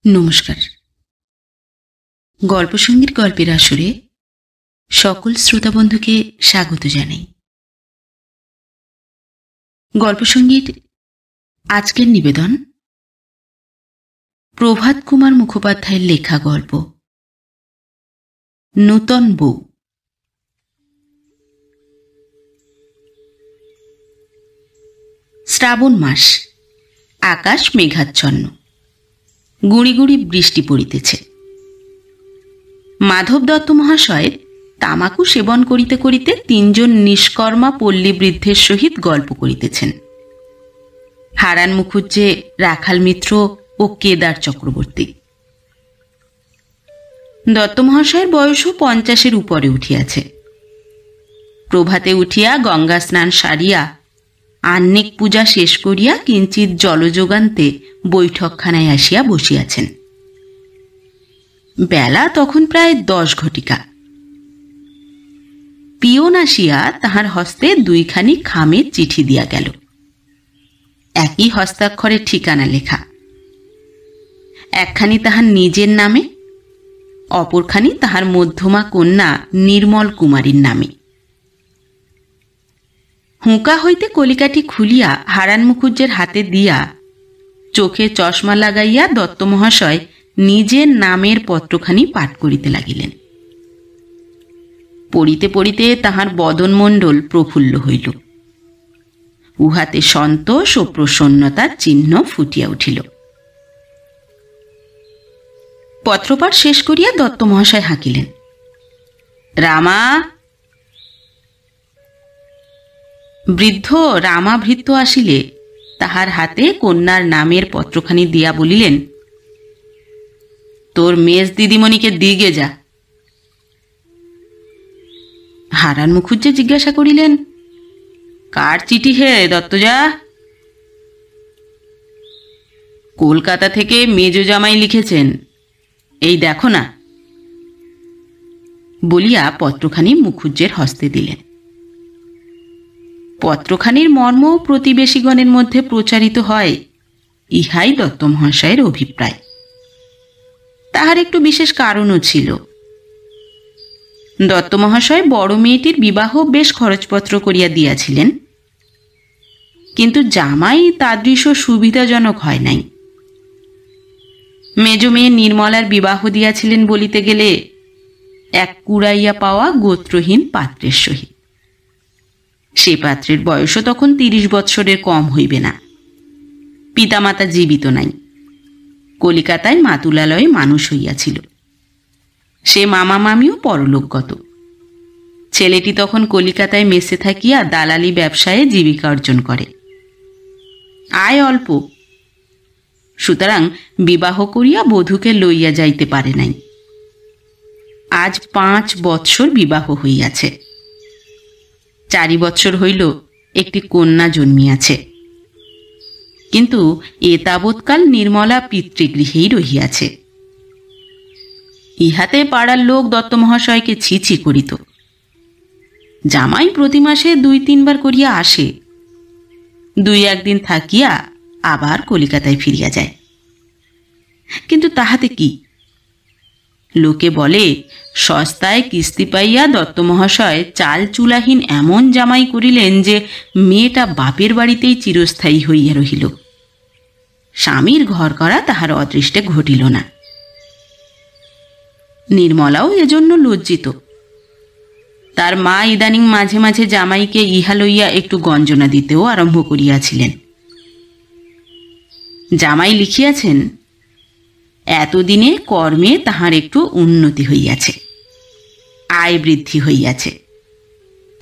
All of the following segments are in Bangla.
নমস্কার। গল্পসঙ্গীর গল্পের আসরে সকল শ্রোতাবন্ধুকে স্বাগত জানাই। গল্পসঙ্গীর আজকের নিবেদন প্রভাত কুমার মুখোপাধ্যায়ের লেখা গল্প নূতন বউ। শ্রাবণ মাস, আকাশ মেঘাচ্ছন্ন, গুঁড়ি গুঁড়ি বৃষ্টি পড়িতেছে। মাধব দত্ত মহাশয় তামাকু সেবন করিতে করিতে তিনজন নিষ্কর্মা পল্লী বৃদ্ধের সহিত গল্প করিতেছেন। হারান মুখুজ্জে, রাখাল মিত্র ও কেদার চক্রবর্তী। দত্ত মহাশয়ের বয়সও 50-এর উপরে উঠিয়াছে। প্রভাতে উঠিয়া গঙ্গা স্নান সারিয়া আহ্নিক পূজা শেষ করিয়া কিঞ্চিৎ জলযোগান্তে বৈঠকখানায় আসিয়া বসিয়াছেন। বেলা তখন প্রায় 10 ঘটিকা। পিয়ন আসিয়া তাহার হস্তে 2খানি খামের চিঠি দিয়া গেল। একই হস্তাক্ষরে ঠিকানা লেখা। একখানি তাহার নিজের নামে, অপরখানি তাহার মধ্যমা কন্যা নির্মল কুমারীর নামে। হুঁকা হইতে কলিকাটি খুলিয়া হারান মুখুজ্জের হাতে দিয়া চোখে চশমা লাগাইয়া দত্ত মহাশয় নিজের নামের পত্রখানি পাঠ করিতে লাগিলেন। পড়িতে পড়িতে তাহার বদনমণ্ডল প্রফুল্ল হইল। উহাতে সন্তোষ ও প্রসন্নতার চিহ্ন ফুটিয়া উঠিল। পত্রপাঠ শেষ করিয়া দত্ত মহাশয় হাঁকিলেন, রামা। বৃদ্ধ রামা ভৃত্য আসিলে তাহার হাতে কন্যার নামের পত্রখানি দিয়া বলিলেন, তোর মেজ দিদিমণিকে দিগে যা। হারান মুখুজ্জে জিজ্ঞাসা করিলেন, কার চিঠি হে দত্তজা? কলকাতা থেকে মেজ জামাই লিখেছেন, এই দেখো না, বলিয়া পত্রখানি মুখুজ্জের হস্তে দিলেন। পত্রখানির মর্ম প্রতিবেশীগণের মধ্যে প্রচারিত হয়, ইহাই দত্ত মহাশয়ের অভিপ্রায়। তাহার একটু বিশেষ কারণও ছিল। দত্ত মহাশয় বড় মেয়েটির বিবাহ বেশ খরচপত্র করিয়া দিয়াছিলেন, কিন্তু জামাই তাদৃশ সুবিধাজনক হয় নাই। মেজ মেয়ে নির্মলার বিবাহ দিয়াছিলেন বলিতে গেলে এক কুড়াইয়া পাওয়া গোত্রহীন পাত্রের সহিত। সে পাত্রের বয়সও তখন 30 বৎসরের কম হইবে না। পিতামাতা জীবিত নাই, কলিকাতায় মাতুলালয়ে মানুষ হইয়াছিল। সে মামা মামিও পরলোকগত। ছেলেটি তখন কলিকাতায় মেসে থাকিয়া দালালি ব্যবসায়ে জীবিকা অর্জন করে। আয় অল্প, সুতরাং বিবাহ করিয়া বধূকে লইয়া যাইতে পারে নাই। আজ 5 বৎসর বিবাহ হইয়াছে। 4 বৎসর হইল একটি কন্যা জন্মিয়াছে, কিন্তু এ তাবৎকাল নির্মলা পিতৃগৃহেই রহিয়াছে। ইহাতে পাড়ার লোক দত্ত মহাশয়কে ছি ছি করিত। জামাই প্রতি মাসে 2-3 বার করিয়া আসে, 2-1 দিন থাকিয়া আবার কলিকাতায় ফিরিয়া যায়। কিন্তু তাহাতে কি? লোকে বলে, সস্তায় কিস্তি পাইয়া দত্ত মহাশয় চাল চুলাহীন এমন জামাই করিলেন যে মেয়েটা বাপের বাড়িতেই চিরস্থায়ী হইয়া রহিল। স্বামীর ঘর করা তাহার অদৃষ্টে ঘটিল না। নির্মলাও এজন্য লজ্জিত। তার মা ইদানিং মাঝে মাঝে জামাইকে ইহা লইয়া একটু গঞ্জনা দিতেও আরম্ভ করিয়াছিলেন। জামাই লিখিয়াছেন, এতদিনে কর্মে তাহার একটু উন্নতি হইয়াছে, আয় বৃদ্ধি হইয়াছে,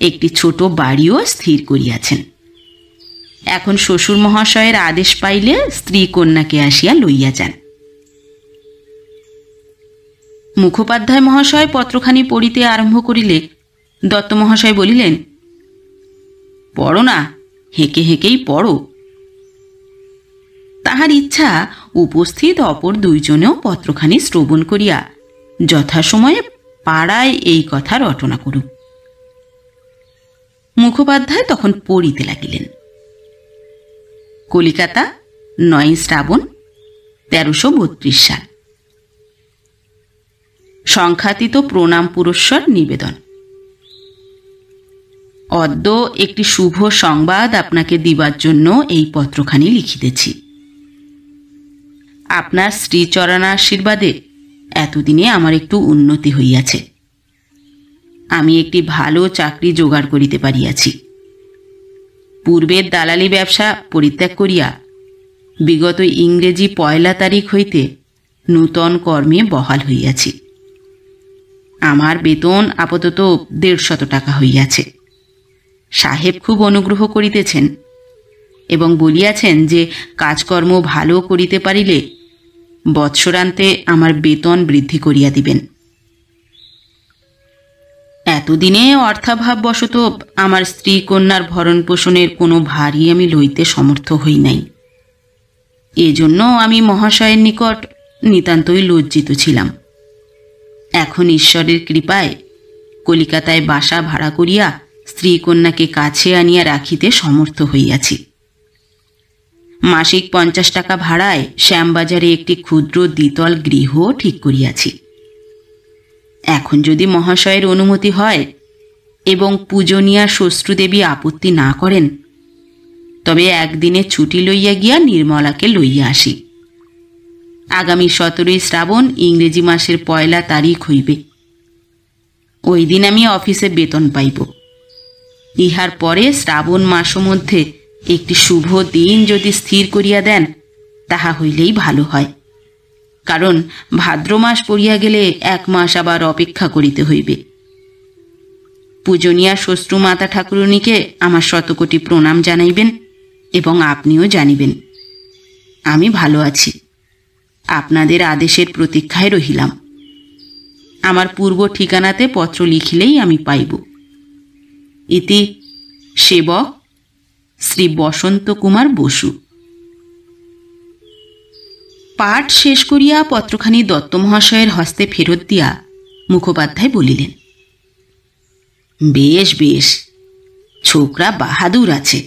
একটি ছোট বাড়িও স্থির করিয়াছেন। এখন শ্বশুর মহাশয়ের আদেশ পাইলে স্ত্রী কন্যাকে আসিয়া লইয়া যান। মুখোপাধ্যায় মহাশয় পত্রখানি পড়িতে আরম্ভ করিলে দত্ত মহাশয় বলিলেন, পড়ো না, হেঁকে হেঁকেই পড়ো। তাহার ইচ্ছা উপস্থিত অপর 2 জনেও পত্রখানি শ্রবণ করিয়া যথাসময়ে পাড়ায় এই কথা রটনা করুক। মুখোপাধ্যায় তখন পড়িতে লাগিলেন, কলিকাতা 9 শ্রাবণ 1332 সাল। সংখ্যাতীত প্রণাম পুরস্সর নিবেদন। অদ্য একটি শুভ সংবাদ আপনাকে দিবার জন্য এই পত্রখানি লিখিতেছি। আপনার শ্রীচরণ আশীর্বাদে এতদিনে আমার একটু উন্নতি হইয়াছে। আমি একটি ভালো চাকরি জোগাড় করিতে পারিয়াছি। পূর্বের দালালি ব্যবসা পরিত্যাগ করিয়া বিগত ইংরেজি 1 তারিখ হইতে নূতন কর্মে বহাল হইয়াছি। আমার বেতন আপাতত 150 টাকা হইয়াছে। সাহেব খুব অনুগ্রহ করিতেছেন এবং বলিয়াছেন যে কাজকর্ম ভালো করিতে পারিলে বৎসরান্তে আমার বেতন বৃদ্ধি করিয়া দিবেন। এতদিনে অর্থাভাববশত আমার স্ত্রী কন্যার ভরণ পোষণের কোনো ভারই আমি লইতে সমর্থ হই নাই। এজন্য আমি মহাশয়ের নিকট নিতান্তই লজ্জিত ছিলাম। এখন ঈশ্বরের কৃপায় কলিকাতায় বাসা ভাড়া করিয়া স্ত্রী কন্যাকে কাছে আনিয়া রাখিতে সমর্থ হইয়াছি। মাসিক 50 টাকা ভাড়ায় শ্যামবাজারে একটি ক্ষুদ্র দ্বিতল গৃহ ঠিক করিয়াছি। এখন যদি মহাশয়ের অনুমতি হয় এবং পূজনীয়া শ্বশ্রুদেবী আপত্তি না করেন, তবে একদিনে ছুটি লইয়া গিয়া নির্মলাকে লইয়া আসি। আগামী 17 শ্রাবণ ইংরেজি মাসের 1 তারিখ হইবে। ওই দিন আমি অফিসে বেতন পাইব। ইহার পরে শ্রাবণ মাস মধ্যে একটি শুভ দিন যদি স্থির করিয়া দেন, তাহা হইলেই ভালো হয়। কারণ ভাদ্র মাস পড়িয়া গেলে 1 মাস আবার অপেক্ষা করিতে হইবে। পূজনীয়া শ্বশ্রু মাতা ঠাকুরুনীকে আমার 100 কোটি প্রণাম জানাইবেন এবং আপনিও জানিবেন আমি ভালো আছি। আপনাদের আদেশের প্রতীক্ষায় রহিলাম। আমার পূর্ব ঠিকানাতে পত্র লিখিলেই আমি পাইব। ইতি সেবক শ্রী বসন্ত কুমার বসু। পাঠ শেষ করিয়া পত্রখানি দত্ত মহাশয়ের হস্তে ফেরত দিয়া মুখোপাধ্যায় বলিলেন, বেশ বেশ, ছোকরা বাহাদুর আছে।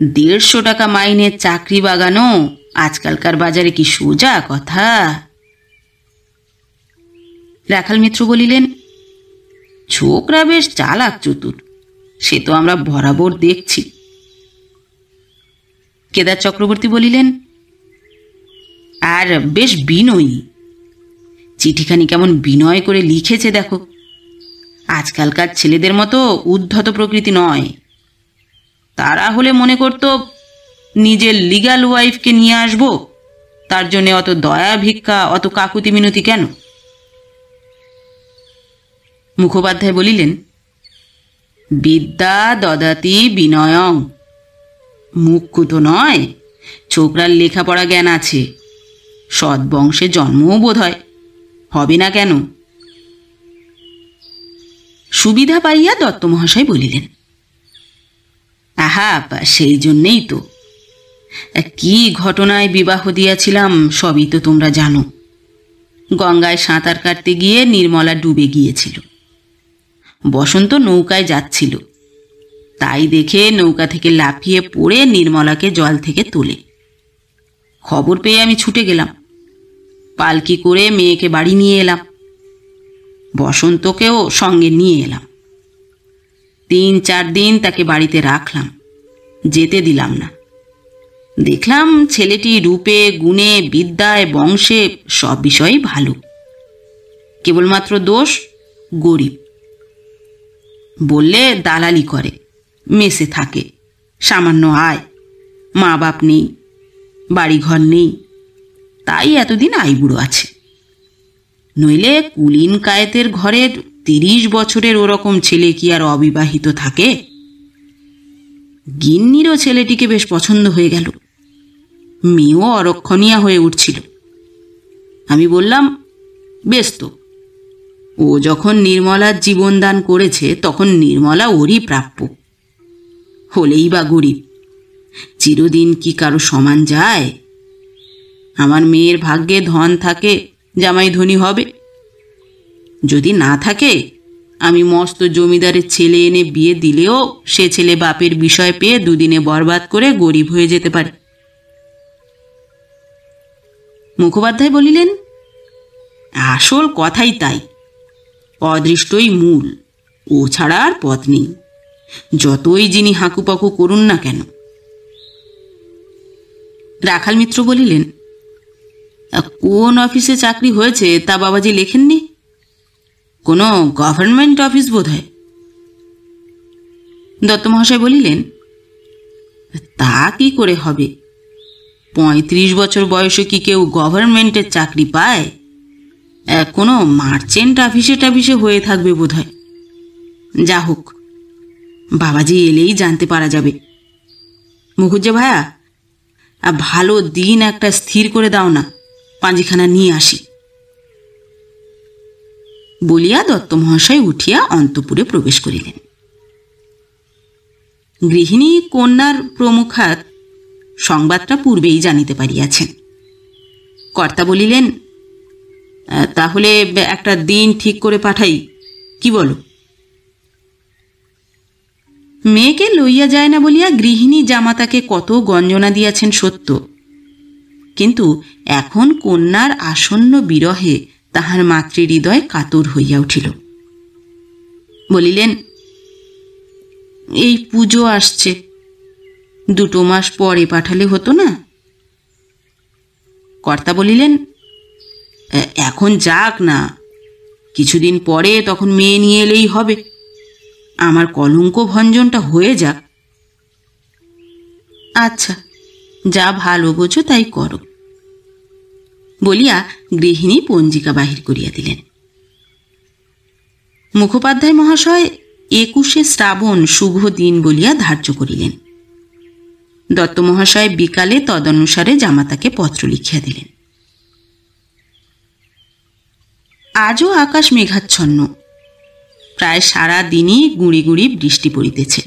150 টাকা মাইনের চাকরি বাগানো আজকালকার বাজারে কি সোজা কথা? রাখাল মিত্র বলিলেন, ছোকরা বেশ চালাক চতুর, সে তো আমরা বরাবর দেখছি। কেদার চক্রবর্তী বলিলেন, আর বেশ বিনয়ী। চিঠিখানি কেমন বিনয় করে লিখেছে দেখো। আজকালকার ছেলেদের মতো উদ্ধত প্রকৃতি নয়। তারা হলে মনে করত নিজের লিগ্যাল ওয়াইফকে নিয়ে আসবো, তার জন্য অত দয়া ভিক্ষা, অত কাকুতি মিনতি কেন? মুখোপাধ্যায় বলিলেন, বিদ্যা দদাতি বিনয়ং। মুখ্য তো নয়, ছোকরার লেখাপড়া জ্ঞান আছে, সৎবংশে জন্মও বোধ হয়, হবে না কেন? সুবিধা পাইয়া দত্ত মহাশয় বলিলেন, আহা, সেই জন্যেই তো। কি ঘটনায় বিবাহ দিয়াছিলাম সবই তো তোমরা জানো। গঙ্গায় সাঁতার কাটতে গিয়ে নির্মলা ডুবে গিয়েছিল। বসন্ত নৌকায় যাচ্ছিল, তাই দেখে নৌকা থেকে লাফিয়ে পড়ে নির্মলাকে জল থেকে তোলে। খবর পেয়ে আমি ছুটে গেলাম, পালকি করে মেয়েকে বাড়ি নিয়ে এলাম। বসন্তকেও সঙ্গে নিয়ে এলাম। 3-4 দিন তাকে বাড়িতে রাখলাম, যেতে দিলাম না। দেখলাম ছেলেটি রূপে গুণে বিদ্যায় বংশে সব বিষয়েই ভালো। কেবলমাত্র দোষ গরিব। বললে দালালি করে, মেসে থাকে, সামান্য আয়, মা বাপ নেই, বাড়িঘর নেই, তাই এতদিন আইবুড়ো আছে। নইলে কুলীন কায়েতের ঘরের 30 বছরের ওরকম ছেলে কি আর অবিবাহিত থাকে? গিন্নিরও ছেলেটিকে বেশ পছন্দ হয়ে গেল। মেয়েও অরক্ষণীয়া হয়ে উঠছিল। আমি বললাম, বেশ তো, ও যখন নির্মলার জীবনদান করেছে তখন নির্মলা ওরই প্রাপ্য। হলেই বা গরিব, চিরদিন কি কারো সমান যায়? আমার মেয়ের ভাগ্যে ধন থাকে, জামাই ধনী হবে। যদি না থাকে, আমি মস্ত জমিদারের ছেলে এনে বিয়ে দিলেও সে ছেলে বাপের বিষয় পেয়ে 2 দিনে বরবাদ করে গরিব হয়ে যেতে পারে। মুখোপাধ্যায় বলিলেন, আসল কথাই তাই, অদৃষ্টই মূল, ও ছাড়া আর পথ নেই, যতই যিনি হাঁকুপাকু করুন না কেন। রাখাল মিত্র বলিলেন, কোন অফিসে চাকরি হয়েছে তা বাবাজি লেখেননি? কোনো গভর্নমেন্ট অফিস বোধ হয়। দত্তমহাশয় বলিলেন, তা কি করে হবে, 35 বছর বয়সে কি কেউ গভর্নমেন্টের চাকরি পায়? কোনো মার্চেন্ট অফিসে হয়ে থাকবে বোধ হয়। যা হোক, বাবাজি এলেই জানতে পারা যাবে। মুখুজ্জে ভায়া, ভালো দিন একটা স্থির করে দাও না, পাঞ্জিখানা নিয়ে আসি। বলিয়া দত্তমহাশয় উঠিয়া অন্তঃপুরে প্রবেশ করিলেন। গৃহিণী কন্যার প্রমুখাৎ সংবাদটা পূর্বেই জানিতে পারিয়াছেন। কর্তা বলিলেন, তাহলে একটা দিন ঠিক করে পাঠাই, কি বলো? মেয়েকে লইয়া যায় না বলিয়া গৃহিণী জামাতাকে কত গঞ্জনা দিয়াছেন সত্য, কিন্তু এখন কন্যার আসন্ন বিরহে তাহার মাতৃহৃদয় কাতর হইয়া উঠিল। বলিলেন, এই পুজো আসছে, 2 মাস পরে পাঠালে হতো না? কর্তা বলিলেন, এখন যাক না, কিছুদিন পরে তখন মেয়ে নিয়ে এলেই হবে, আমার কলঙ্ক ভঞ্জনটা হয়ে যাক। আচ্ছা, যা ভালো বোঝো তাই করো, বলিয়া গৃহিণী পঞ্জিকা বাহির করিয়া দিলেন। মুখোপাধ্যায় মহাশয় 21শে শ্রাবণ শুভ দিন বলিয়া ধার্য করিলেন। দত্ত মহাশয় বিকালে তদনুসারে জামাতাকে পত্র লিখিয়া দিলেন। আজও আকাশ মেঘাচ্ছন্ন, প্রায় সারা দিনই গুঁড়ি গুঁড়ি বৃষ্টি পড়িতেছে।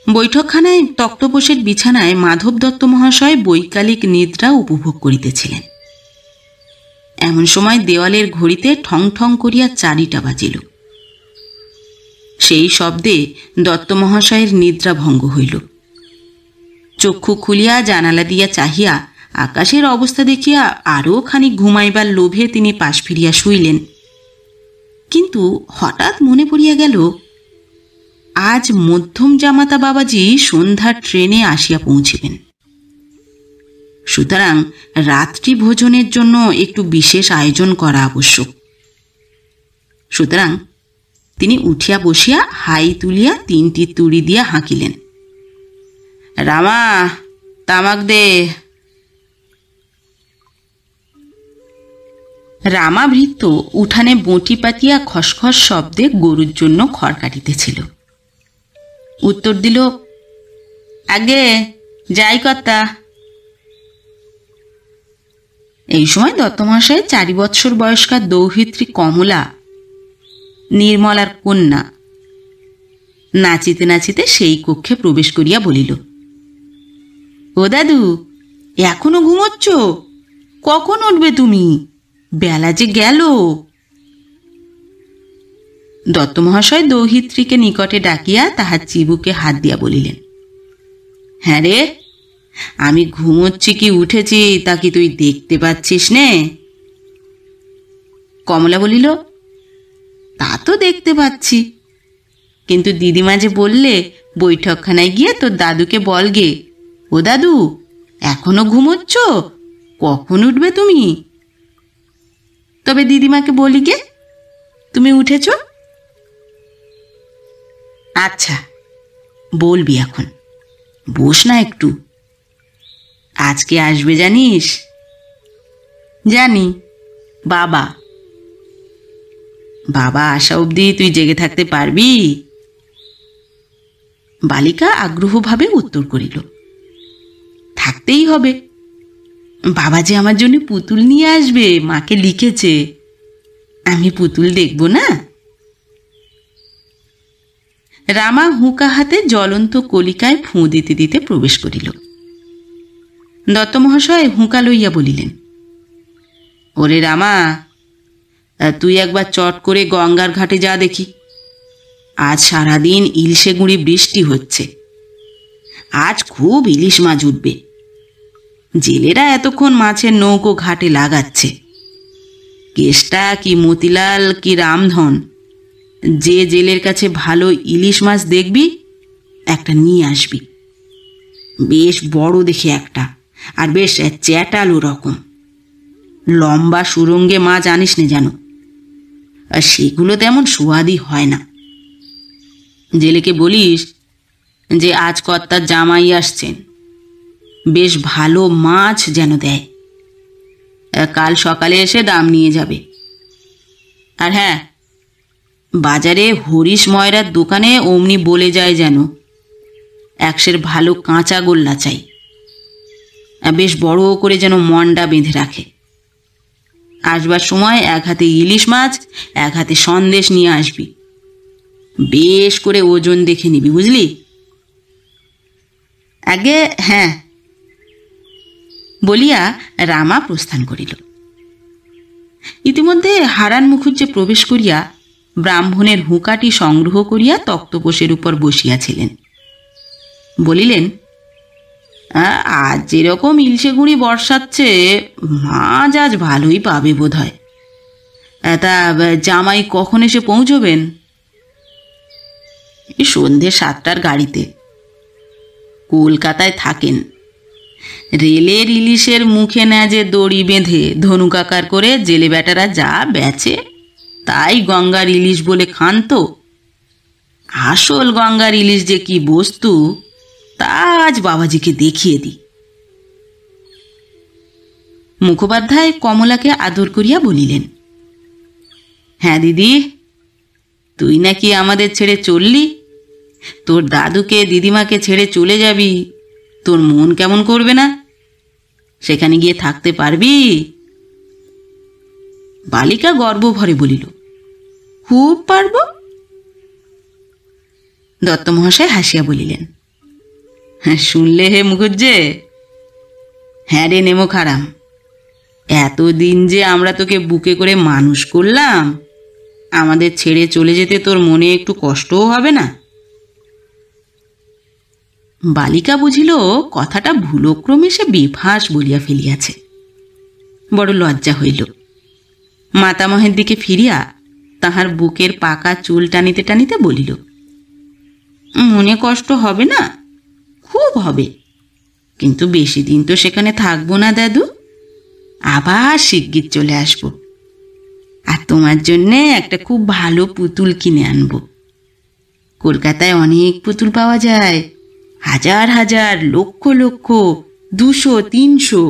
বৈঠকখানায় তক্তপোষের বিছানায় মাধব দত্ত মহাশয় বৈকালিক নিদ্রা উপভোগ করিতেছিলেন। এমন সময় দেওয়ালের ঘড়িতে ঠং ঠং করিয়া 4টা বাজিল। সেই শব্দে দত্ত মহাশয়ের নিদ্রা ভঙ্গ হইল। চক্ষু খুলিয়া জানালা দিয়া চাহিয়া আকাশের অবস্থা দেখিয়া আরও খানিক ঘুমাইবার লোভে তিনি পাশ ফিরিয়া শুইলেন। কিন্তু হঠাৎ মনে পড়িয়া গেল, আজ মধ্যম জামাতা বাবাজি সন্ধ্যার ট্রেনে আসিয়া পৌঁছিবেন, সুতরাং রাত্রি ভোজনের জন্য একটু বিশেষ আয়োজন করা আবশ্যক। সুতরাং তিনি উঠিয়া বসিয়া হাই তুলিয়া 3টি তুড়ি দিয়া হাঁকিলেন, রামা, তামাক দে। রামা ভৃত্য উঠানে বঁটি পাতিয়া খসখস শব্দে গরুর জন্য খড় কাটিতেছিল। উত্তর দিল, আগে যাই কর্তা। এই সময় দত্তমহাশয় 4 বৎসর বয়স্কা দৌহিত্রী কমলা, নির্মলার কন্যা, নাচিতে নাচিতে সেই কক্ষে প্রবেশ করিয়া বলিল, ও দাদু, এখনো ঘুমোচ্ছ? কখন উঠবে তুমি? বেলা যে গেল। দত্তমহাশয় দৌহিত্রীকে নিকটে ডাকিয়া তাহার চিবুকে হাত দিয়া বলিলেন, হ্যাঁ রে, আমি ঘুমোচ্ছি কি উঠেছি তা কি তুই দেখতে পাচ্ছিস নে? কমলা বলিল, তা তো দেখতে পাচ্ছি, কিন্তু দিদিমা যে বললে বৈঠকখানায় গিয়ে তোর দাদুকে বলগে, ও দাদু, এখনো ঘুমোচ্ছ, কখন উঠবে তুমি? তবে দিদিমাকে বলি গে, তুমি উঠেছ। আচ্ছা, বলবি এখন, বস না একটু। আজকে আসবে জানিস? জানি, বাবা। বাবা আসা অবধি তুই জেগে থাকতে পারবি? বালিকা আগ্রহভাবে উত্তর করিল, থাকতেই হবে, বাবা যে আমার জন্য পুতুল নিয়ে আসবে, মাকে লিখেছে, আমি পুতুল দেখব না? রামা হুঁকা হাতে জ্বলন্ত কলিকায় ফুঁ দিতে দিতে প্রবেশ করিল। দত্তমহাশয় হুঁকা লইয়া বলিলেন, ওরে রামা, তুই একবার চট করে গঙ্গার ঘাটে যা দেখি। আজ সারাদিন ইলশে গুঁড়ি বৃষ্টি হচ্ছে, আজ খুব ইলিশ মাছ উঠবে। জেলেরা এতক্ষণ মাছের নৌকো ঘাটে লাগাচ্ছে, কেষ্টা কি মতিলাল কি রামধন, যে জেলের কাছে ভালো ইলিশ মাছ দেখবি একটা নিয়ে আসবি, বেশ বড় দেখে একটা, আর বেশ চ্যাটালো রকম। লম্বা সুরঙ্গে মাছ আনিস নে যেন, আর সেগুলো তেমন সুয়াদি হয় না। জেলেকে বলিস যে আজ কর্তার জামাই আসছেন, বেশ ভালো মাছ যেন দেয়, কাল সকালে এসে দাম নিয়ে যাবে। আর হ্যাঁ, বাজারে হরিশ ময়রার দোকানে অমনি বলে যায় যেন একশের ভালো কাঁচা গোল্লা চাই, বেশ বড় করে যেন মন্ডা বেঁধে রাখে। আসবার সময় এক হাতে ইলিশ মাছ এক হাতে সন্দেশ নিয়ে আসবি, বেশ করে ওজন দেখে নিবি, বুঝলি? আগে হ্যাঁ, বলিয়া রামা প্রস্থান করিল। ইতিমধ্যে হারান মুখুজ্জে প্রবেশ করিয়া ব্রাহ্মণের হুঁকাটি সংগ্রহ করিয়া তক্তপোষের উপর বসিয়াছিলেন। বলিলেন, আজ যেরকম ইলশে গুঁড়ি বর্ষাচ্ছে, মাছ আজ ভালোই পাবে বোধ হয়। তা জামাই কখন এসে পৌঁছবেন? সন্ধে 7টার গাড়িতে। কলকাতায় থাকেন। রেলের ইলিশের মুখে ন্যাজে দড়ি বেঁধে ধনুকাকার করে জেলে বেটারা যা বেচে তাই গঙ্গার ইলিশ বলে খান। তো আসল গঙ্গার ইলিশ যে কি বস্তু তা আজ বাবাজিকে দেখিয়ে দিই। মুখোপাধ্যায় কমলাকে আদর করিয়া বলিলেন, হ্যাঁ দিদি, তুই নাকি আমাদের ছেড়ে চললি? তোর দাদুকে দিদিমাকে ছেড়ে চলে যাবি, তোর মন কেমন করবে না? সেখানে গিয়ে থাকতে পারবি? বালিকা গর্বভরে বলিল, খুব পারব। দত্ত মহাশয় হাসিয়া বলিলেন, শুনলে হে মুখুজ্জে? হ্যাঁ রে নেমো খারাম, এতদিন যে আমরা তোকে বুকে করে মানুষ করলাম, আমাদের ছেড়ে চলে যেতে তোর মনে একটু কষ্টও হবে না? বালিকা বুঝিল কথাটা ভুলক্রমে সে বেফাঁস বলিয়া ফেলিয়াছে। বড় লজ্জা হইল। মাতামহের দিকে ফিরিয়া তাহার বুকের পাকা চুল টানিতে টানিতে বলিল, মনে কষ্ট হবে না? খুব হবে, কিন্তু বেশি দিন তো সেখানে থাকবো না দাদু, আবার শিগগির চলে আসব। আর তোমার জন্যে একটা খুব ভালো পুতুল কিনে আনবো। কলকাতায় অনেক পুতুল পাওয়া যায়, হাজার হাজার, লক্ষ লক্ষ, 200, 300।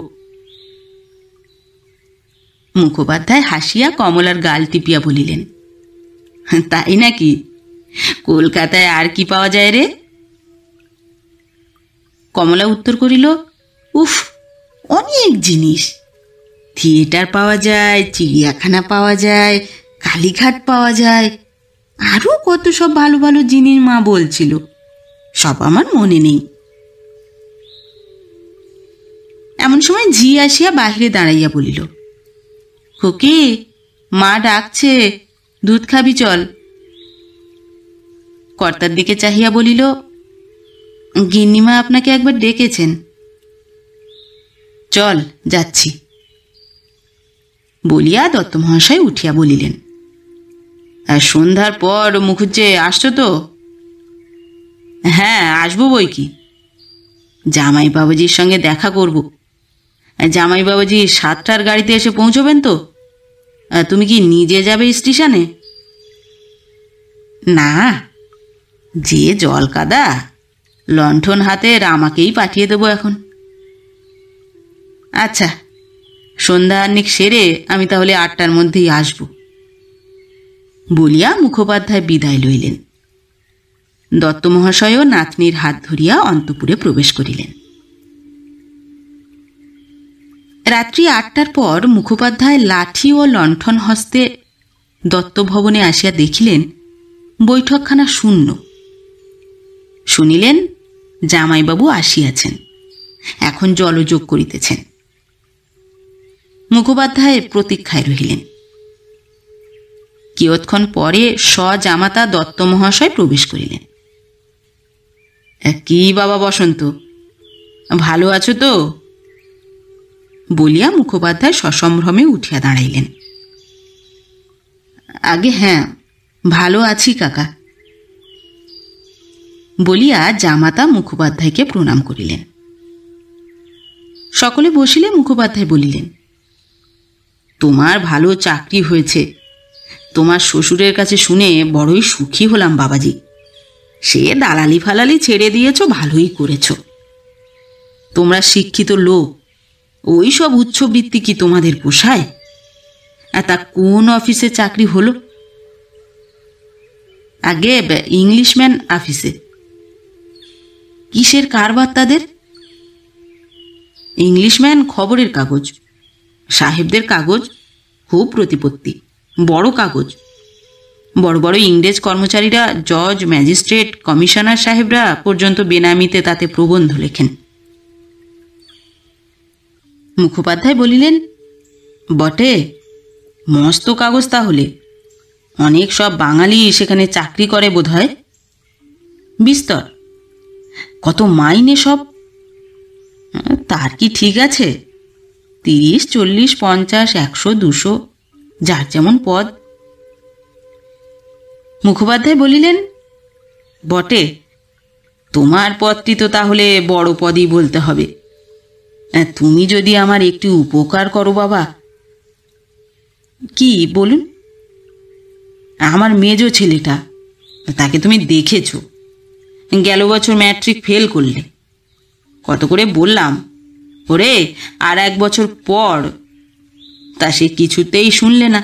মুখোপাধ্যায় হাসিয়া কমলার গাল টিপিয়া বলিলেন, তাই নাকি? কলকাতায় আর কি পাওয়া যায় রে? কমলা উত্তর করিল, উফ, অনেক জিনিস। থিয়েটার পাওয়া যায়, চিড়িয়াখানা পাওয়া যায়, কালীঘাট পাওয়া যায়, আরও কত সব ভালো ভালো জিনিস মা বলছিল, সব আমার মনে নেই। এমন সময় ঝি আসিয়া বাহিরে দাঁড়াইয়া বলিল, খুকি, মা ডাকছে, দুধ খাবি চল। কর্তার দিকে চাহিয়া বলিল, গিন্নিমা আপনাকে একবার ডেকেছেন। চল, যাচ্ছি। বলিয়া দত্ত মহাশয় উঠিয়া বলিলেন, সন্ধ্যার পর মুখুজ্জে আসছো তো? হ্যাঁ, আসবো বই কি, জামাই বাবাজির সঙ্গে দেখা করব। জামাই বাবাজি 7টার গাড়িতে এসে পৌঁছবেন তো? তুমি কি নিজে যাবে স্টেশনে? না, যে জল কাদা, লণ্ঠন হাতে রামাকেই পাঠিয়ে দেবো এখন। আচ্ছা, সন্ধ্যা আহ্নিক সেরে আমি তাহলে 8টার মধ্যেই আসব। বলিয়া মুখোপাধ্যায় বিদায় লইলেন। দত্ত মহাশয়ও নাতনির হাত ধরিয়া অন্তঃপুরে প্রবেশ করিলেন। রাত্রি 8টার পর মুখোপাধ্যায় লাঠি ও লণ্ঠন হস্তে দত্তভবনে আসিয়া দেখিলেন বৈঠকখানা শূন্য। শুনিলেন জামাইবাবু আসিয়াছেন, এখন জলযোগ করিতেছেন। মুখোপাধ্যায় প্রতীক্ষায় রহিলেন। কিয়ৎক্ষণ পরে স্বজামাতা দত্ত মহাশয় প্রবেশ করিলেন। কি বাবা বসন্ত, ভালো আছো তো? বলিয়া মুখোপাধ্যায় সসম্ভ্রমে উঠিয়া দাঁড়াইলেন। আগে হ্যাঁ, ভালো আছি কাকা বলিয়া জামাতা মুখোপাধ্যায়কে প্রণাম করিলেন। সকলে বসিলে মুখোপাধ্যায় বলিলেন, তোমার ভালো চাকরি হয়েছে। তোমার শ্বশুরের কাছে শুনে বড়ই সুখী হলাম বাবাজি। সে দালালি ফালালি ছেড়ে দিয়েছ, ভালোই করেছ। তোমরা শিক্ষিত লোক, ওই সব উচ্চবৃত্তি কি তোমাদের পোষায়? তা কোন অফিসে চাকরি হলো? আগে ইংলিশম্যান অফিসে। কিসের কারবার তাদের? ইংলিশম্যান খবরের কাগজ, সাহেবদের কাগজ, খুব প্রতিপত্তি, বড় কাগজ। বড় বড় ইংরেজ কর্মচারীরা, জজ, ম্যাজিস্ট্রেট, কমিশনার সাহেবরা পর্যন্ত বেনামিতে তাতে প্রবন্ধ লেখেন। মুখোপাধ্যায় বলিলেন, বটে, মস্ত কাগজ তাহলে। অনেক সব বাঙালি সেখানে চাকরি করে বোধ হয়। বিস্তর। কত মাইনে সব? তার কি ঠিক আছে? 30, 40, 50, 100, 200, যার যেমন পদ। মুখোপাধ্যায় বলিলেন, বটে, তোমার পদটি তো তাহলে বড় পদই বলতে হবে। তুমি যদি আমার একটু উপকার করো বাবা। কি বলুন? আমার মেজ ছেলেটা, তাকে তুমি দেখেছ, গেল বছর ম্যাট্রিক ফেল করলে। কত করে বললাম, ওরে আর 1 বছর পর, তা সে কিছুতেই শুনলে না।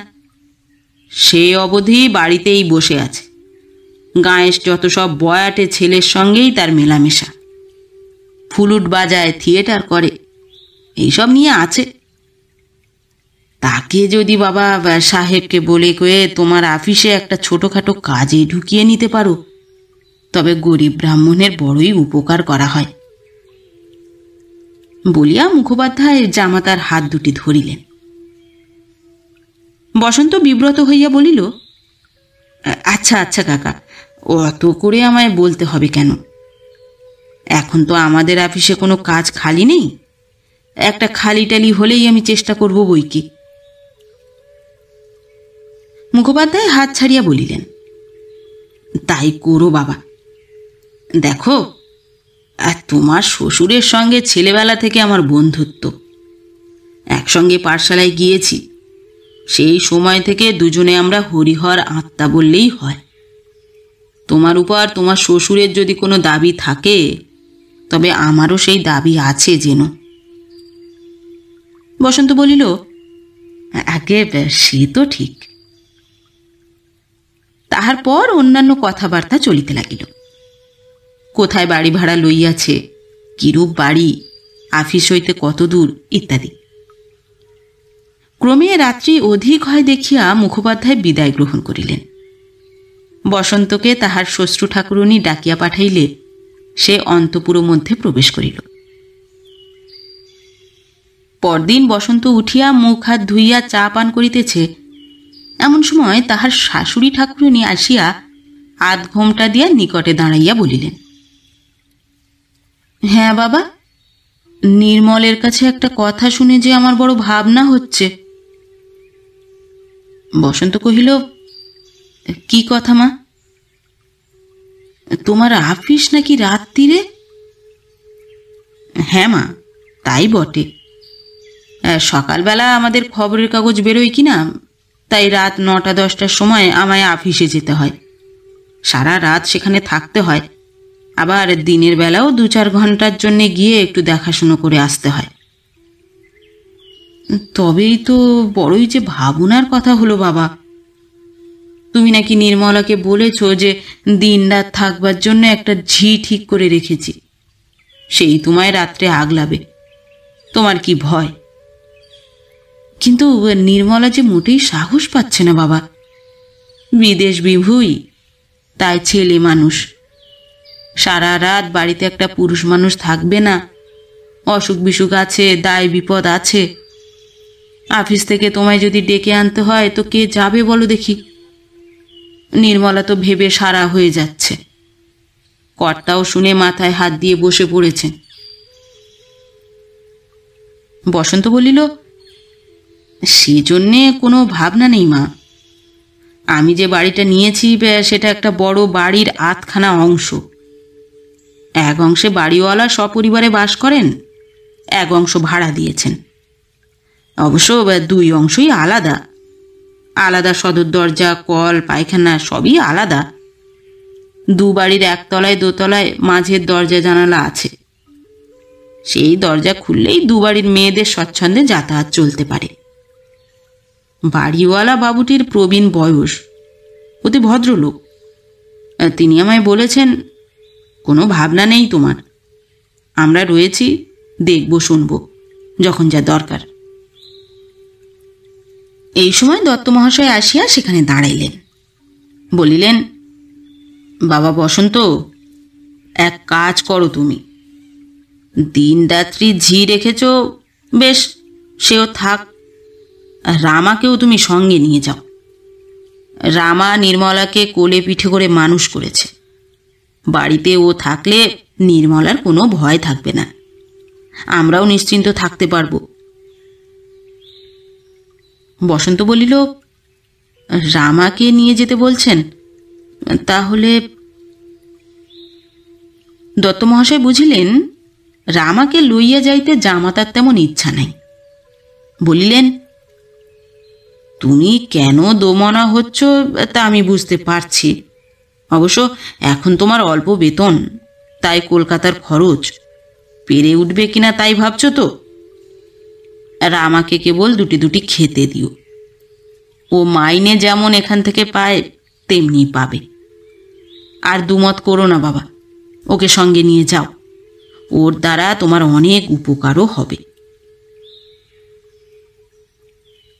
সে অবধি বাড়িতেই বসে আছে। গাঁয়ের যত সব বয়াটে ছেলের সঙ্গেই তার মেলামেশা। ফুলুট বাজায়, থিয়েটার করে, এইসব নিয়ে আছে। তাকে যদি বাবা সাহেবকে বলে কয়ে তোমার অফিসে একটা ছোটোখাটো কাজে ঢুকিয়ে নিতে পারো, তবে গরিব ব্রাহ্মণের বড়ই উপকার করা হয় বলিয়া মুখোপাধ্যায় জামাতার হাত দুটি ধরিলেন। বসন্ত বিব্রত হইয়া বলিল, আচ্ছা আচ্ছা কাকা, অত করে আমায় বলতে হবে কেন? এখন তো আমাদের অফিসে কোনো কাজ খালি নেই। একটা খালি টালি হলেই আমি চেষ্টা করব বই কি। মুখোপাধ্যায় হাত ছাড়িয়া বলিলেন, তাই করো বাবা। দেখো, আর তোমার শ্বশুরের সঙ্গে ছেলেবেলা থেকে আমার বন্ধুত্ব। একসঙ্গে পাঠশালায় গিয়েছি। সেই সময় থেকে দুজনে আমরা হরিহর আত্মা বললেই হয়। তোমার উপর তোমার শ্বশুরের যদি কোনো দাবি থাকে, তবে আমারও সেই দাবি আছে যেন। বসন্ত বলিল, আগে সে তো ঠিক। তাহার পর অন্যান্য কথাবার্তা চলিতে লাগিল। কোথায় বাড়ি ভাড়া লইয়াছে, কিরূপ বাড়ি, আফিস হইতে কত দূর, ইত্যাদি। ক্রমে রাত্রি অধিক হয় দেখিয়া মুখোপাধ্যায় বিদায় গ্রহণ করিলেন। বসন্তকে তাহার শ্বশ্রু ঠাকুরুনী ডাকিয়া পাঠাইলে সে অন্তঃপুর মধ্যে প্রবেশ করিল। পরদিন বসন্ত উঠিয়া মুখ হাত ধুইয়া চা পান করিতেছে, এমন সময় তাহার শাশুড়ি ঠাকুরুনী আসিয়া আধ ঘোমটা দিয়া নিকটে দাঁড়াইয়া বলিলেন, হ্যাঁ বাবা, নির্মলের কাছে একটা কথা শুনে যে আমার বড় ভাবনা হচ্ছে। বসন্ত কহিল, কি কথা মা? তোমার আফিস নাকি রাত্রিরে? হ্যাঁ মা, তাই বটে। সকালবেলা আমাদের খবরের কাগজ বেরোয় কিনা, তাই রাত 9টা-10টার সময় আমায় আফিসে যেতে হয়। সারা রাত সেখানে থাকতে হয়। আবার দিনের বেলাও 2-4 ঘন্টার জন্যে গিয়ে একটু দেখাশুনো করে আসতে হয়। তবেই তো বড়ই যে ভাবনার কথা হলো বাবা। তুমি নাকি নির্মলাকে বলেছ যে দিন রাত থাকবার জন্য একটা ঝি ঠিক করে রেখেছি, সেই তোমায় রাত্রে আগলাবে। তোমার কি ভয়? কিন্তু নির্মলা যে মোটেই সাহস পাচ্ছে না বাবা। বিদেশ বিভুই, তাই ছেলে মানুষ। সারা রাত বাড়িতে একটা পুরুষ মানুষ থাকবে না। অসুখ বিসুখ আছে, দায় বিপদ আছে। অফিস থেকে তোমায় যদি ডেকে আনতে হয় তো কে যাবে বলো দেখি? নির্মলা তো ভেবে সারা হয়ে যাচ্ছে। কর্তাও শুনে মাথায় হাত দিয়ে বসে পড়েছেন। বসন্ত বলিল, সেজন্যে কোনো ভাবনা নেই মা। আমি যে বাড়িটা নিয়েছি সেটা একটা বড় বাড়ির আধখানা অংশ। এক অংশে বাড়িওয়ালা সপরিবারে বাস করেন, এক অংশ ভাড়া দিয়েছেন। অবশ্য দুই অংশই আলাদা আলাদা, সদর দরজা, কল, পায়খানা সবই আলাদা। দু বাড়ির একতলায় দোতলায় মাঝের দরজা জানালা আছে। সেই দরজা খুললেই দু বাড়ির মেয়েদের স্বচ্ছন্দে যাতায়াত চলতে পারে। বাড়িওয়ালা বাবুটির প্রবীণ বয়স, অতি ভদ্রলোক। তিনি আমায় বলেছেন, কোনো ভাবনা নেই তোমার, আমরা রয়েছি, দেখব শুনব যখন যা দরকার। এই সময় দত্ত মহাশয় আসিয়া সেখানে দাঁড়াইলেন। বলিলেন, বাবা বসন্ত, এক কাজ করো তুমি। দিন রাত্রি ঝি রেখেছ, বেশ, সেও থাক। রামাকেও তুমি সঙ্গে নিয়ে যাও। রামা নির্মলাকে কোলে পিঠে করে মানুষ করেছে। বাড়িতে ও থাকলে নির্মলার কোনো ভয় থাকবে না, আমরাও নিশ্চিন্ত থাকতে পারব। বসন্ত বলিল, রামাকে নিয়ে যেতে বলছেন? তাহলে দত্ত মহাশয় বুঝিলেন রামাকে লইয়া যাইতে জামাতার তেমন ইচ্ছা নাই। বলিলেন, তুমি কেন দোমনা হচ্ছ তা আমি বুঝতে পারছি। অবশ্য এখন তোমার অল্প বেতন, তাই কলকাতার খরচ পেরে উঠবে কিনা তাই ভাবছ তো। রামাকে কেবল দুটি দুটি খেতে দিও। ও মাইনে যেমন এখান থেকে পায় তেমনি পাবে। আর দুমত করো না বাবা, ওকে সঙ্গে নিয়ে যাও। ওর দ্বারা তোমার অনেক উপকারও হবে।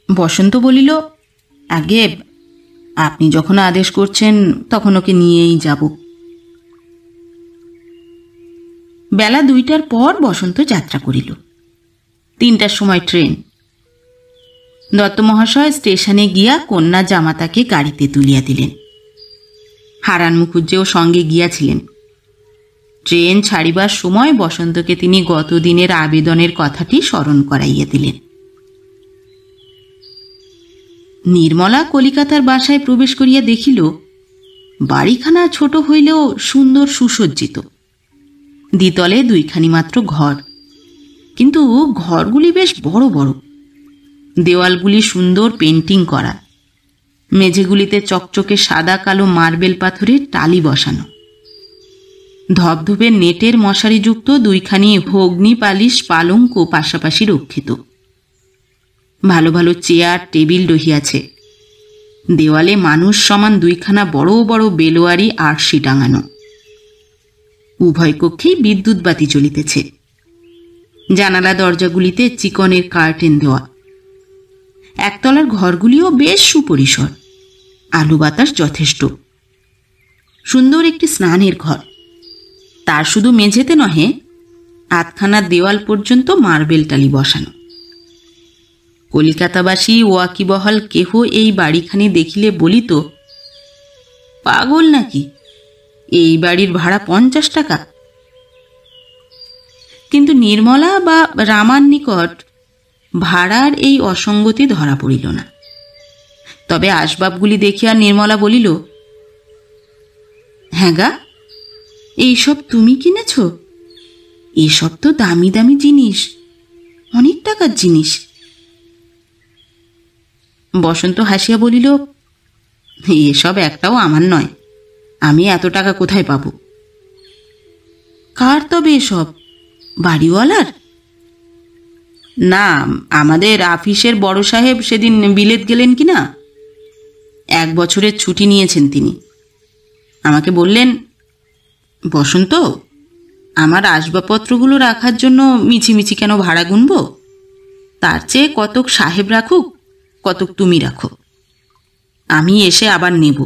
বসন্ত বলিল, আগে আপনি যখন আদেশ করছেন তখন ওকে নিয়েই যাব। বেলা 2টার পর বসন্ত যাত্রা করিল। 3টার সময় ট্রেন। দত্ত মহাশয় স্টেশনে গিয়া কন্যা জামাতাকে গাড়িতে তুলিয়া দিলেন। হারান মুখুজ্জেও সঙ্গে গিয়াছিলেন। ট্রেন ছাড়িবার সময় বসন্তকে তিনি গত দিনের আবেদনের কথাটি স্মরণ করাইয়া দিলেন। নির্মলা কলিকাতার বাসায় প্রবেশ করিয়া দেখিল বাড়িখানা ছোট হইলেও সুন্দর সুসজ্জিত। দ্বিতলে 2খানি মাত্র ঘর, কিন্তু ঘরগুলি বেশ বড় বড়। দেওয়ালগুলি সুন্দর পেন্টিং করা, মেঝেগুলিতে চকচকে সাদা কালো মার্বেল পাথরের টালি বসানো। ধবধবে নেটের মশারিযুক্ত 2খানি ভগ্নি পালিশ পালঙ্ক পাশাপাশি রক্ষিত। ভালো ভালো চেয়ার টেবিল রহিয়াছে। দেওয়ালে মানুষ সমান 2খানা বড় বড় বেলোয়ারি আরশি টাঙানো। উভয় কক্ষেই বিদ্যুৎ বাতি জ্বলিতেছে। জানালা দরজাগুলিতে চিকনের কার্টেন দেওয়া। একতলার ঘরগুলিও বেশ সুপরিসর, আলো বাতাস যথেষ্ট। সুন্দর একটি স্নানের ঘর, তার শুধু মেঝেতে নহে, আধখানা দেওয়াল পর্যন্ত মার্বেল টালি বসানো। কলিকাতাবাসী ওয়াকিবহাল কেহ এই বাড়িখানি দেখিলে বলিত, পাগল নাকি, এই বাড়ির ভাড়া 50 টাকা। কিন্তু নির্মলা বা রামার নিকট ভাড়ার এই অসঙ্গতি ধরা পড়িল না। তবে আসবাবগুলি দেখিয়া নির্মলা বলিল, হ্যাঁ গা, এইসব তুমি কিনেছ? এসব তো দামি দামি জিনিস, অনেক টাকার জিনিস। বসন্ত হাসিয়া বলিল, এসব একটাও আমার নয়, আমি এত টাকা কোথায় পাব? কার তবে এসব? বাড়িওয়ালার? না, আমাদের আফিসের বড় সাহেব সেদিন বিলেত গেলেন কিনা, 1 বছরের ছুটি নিয়েছেন তিনি। আমাকে বললেন, বসন্ত, আমার আসবাবপত্রগুলো রাখার জন্য মিছিমিছি কেন ভাড়া গুনব? তার চেয়ে কতক সাহেব রাখুক, কতক তুমি রাখো, আমি এসে আবার নেব।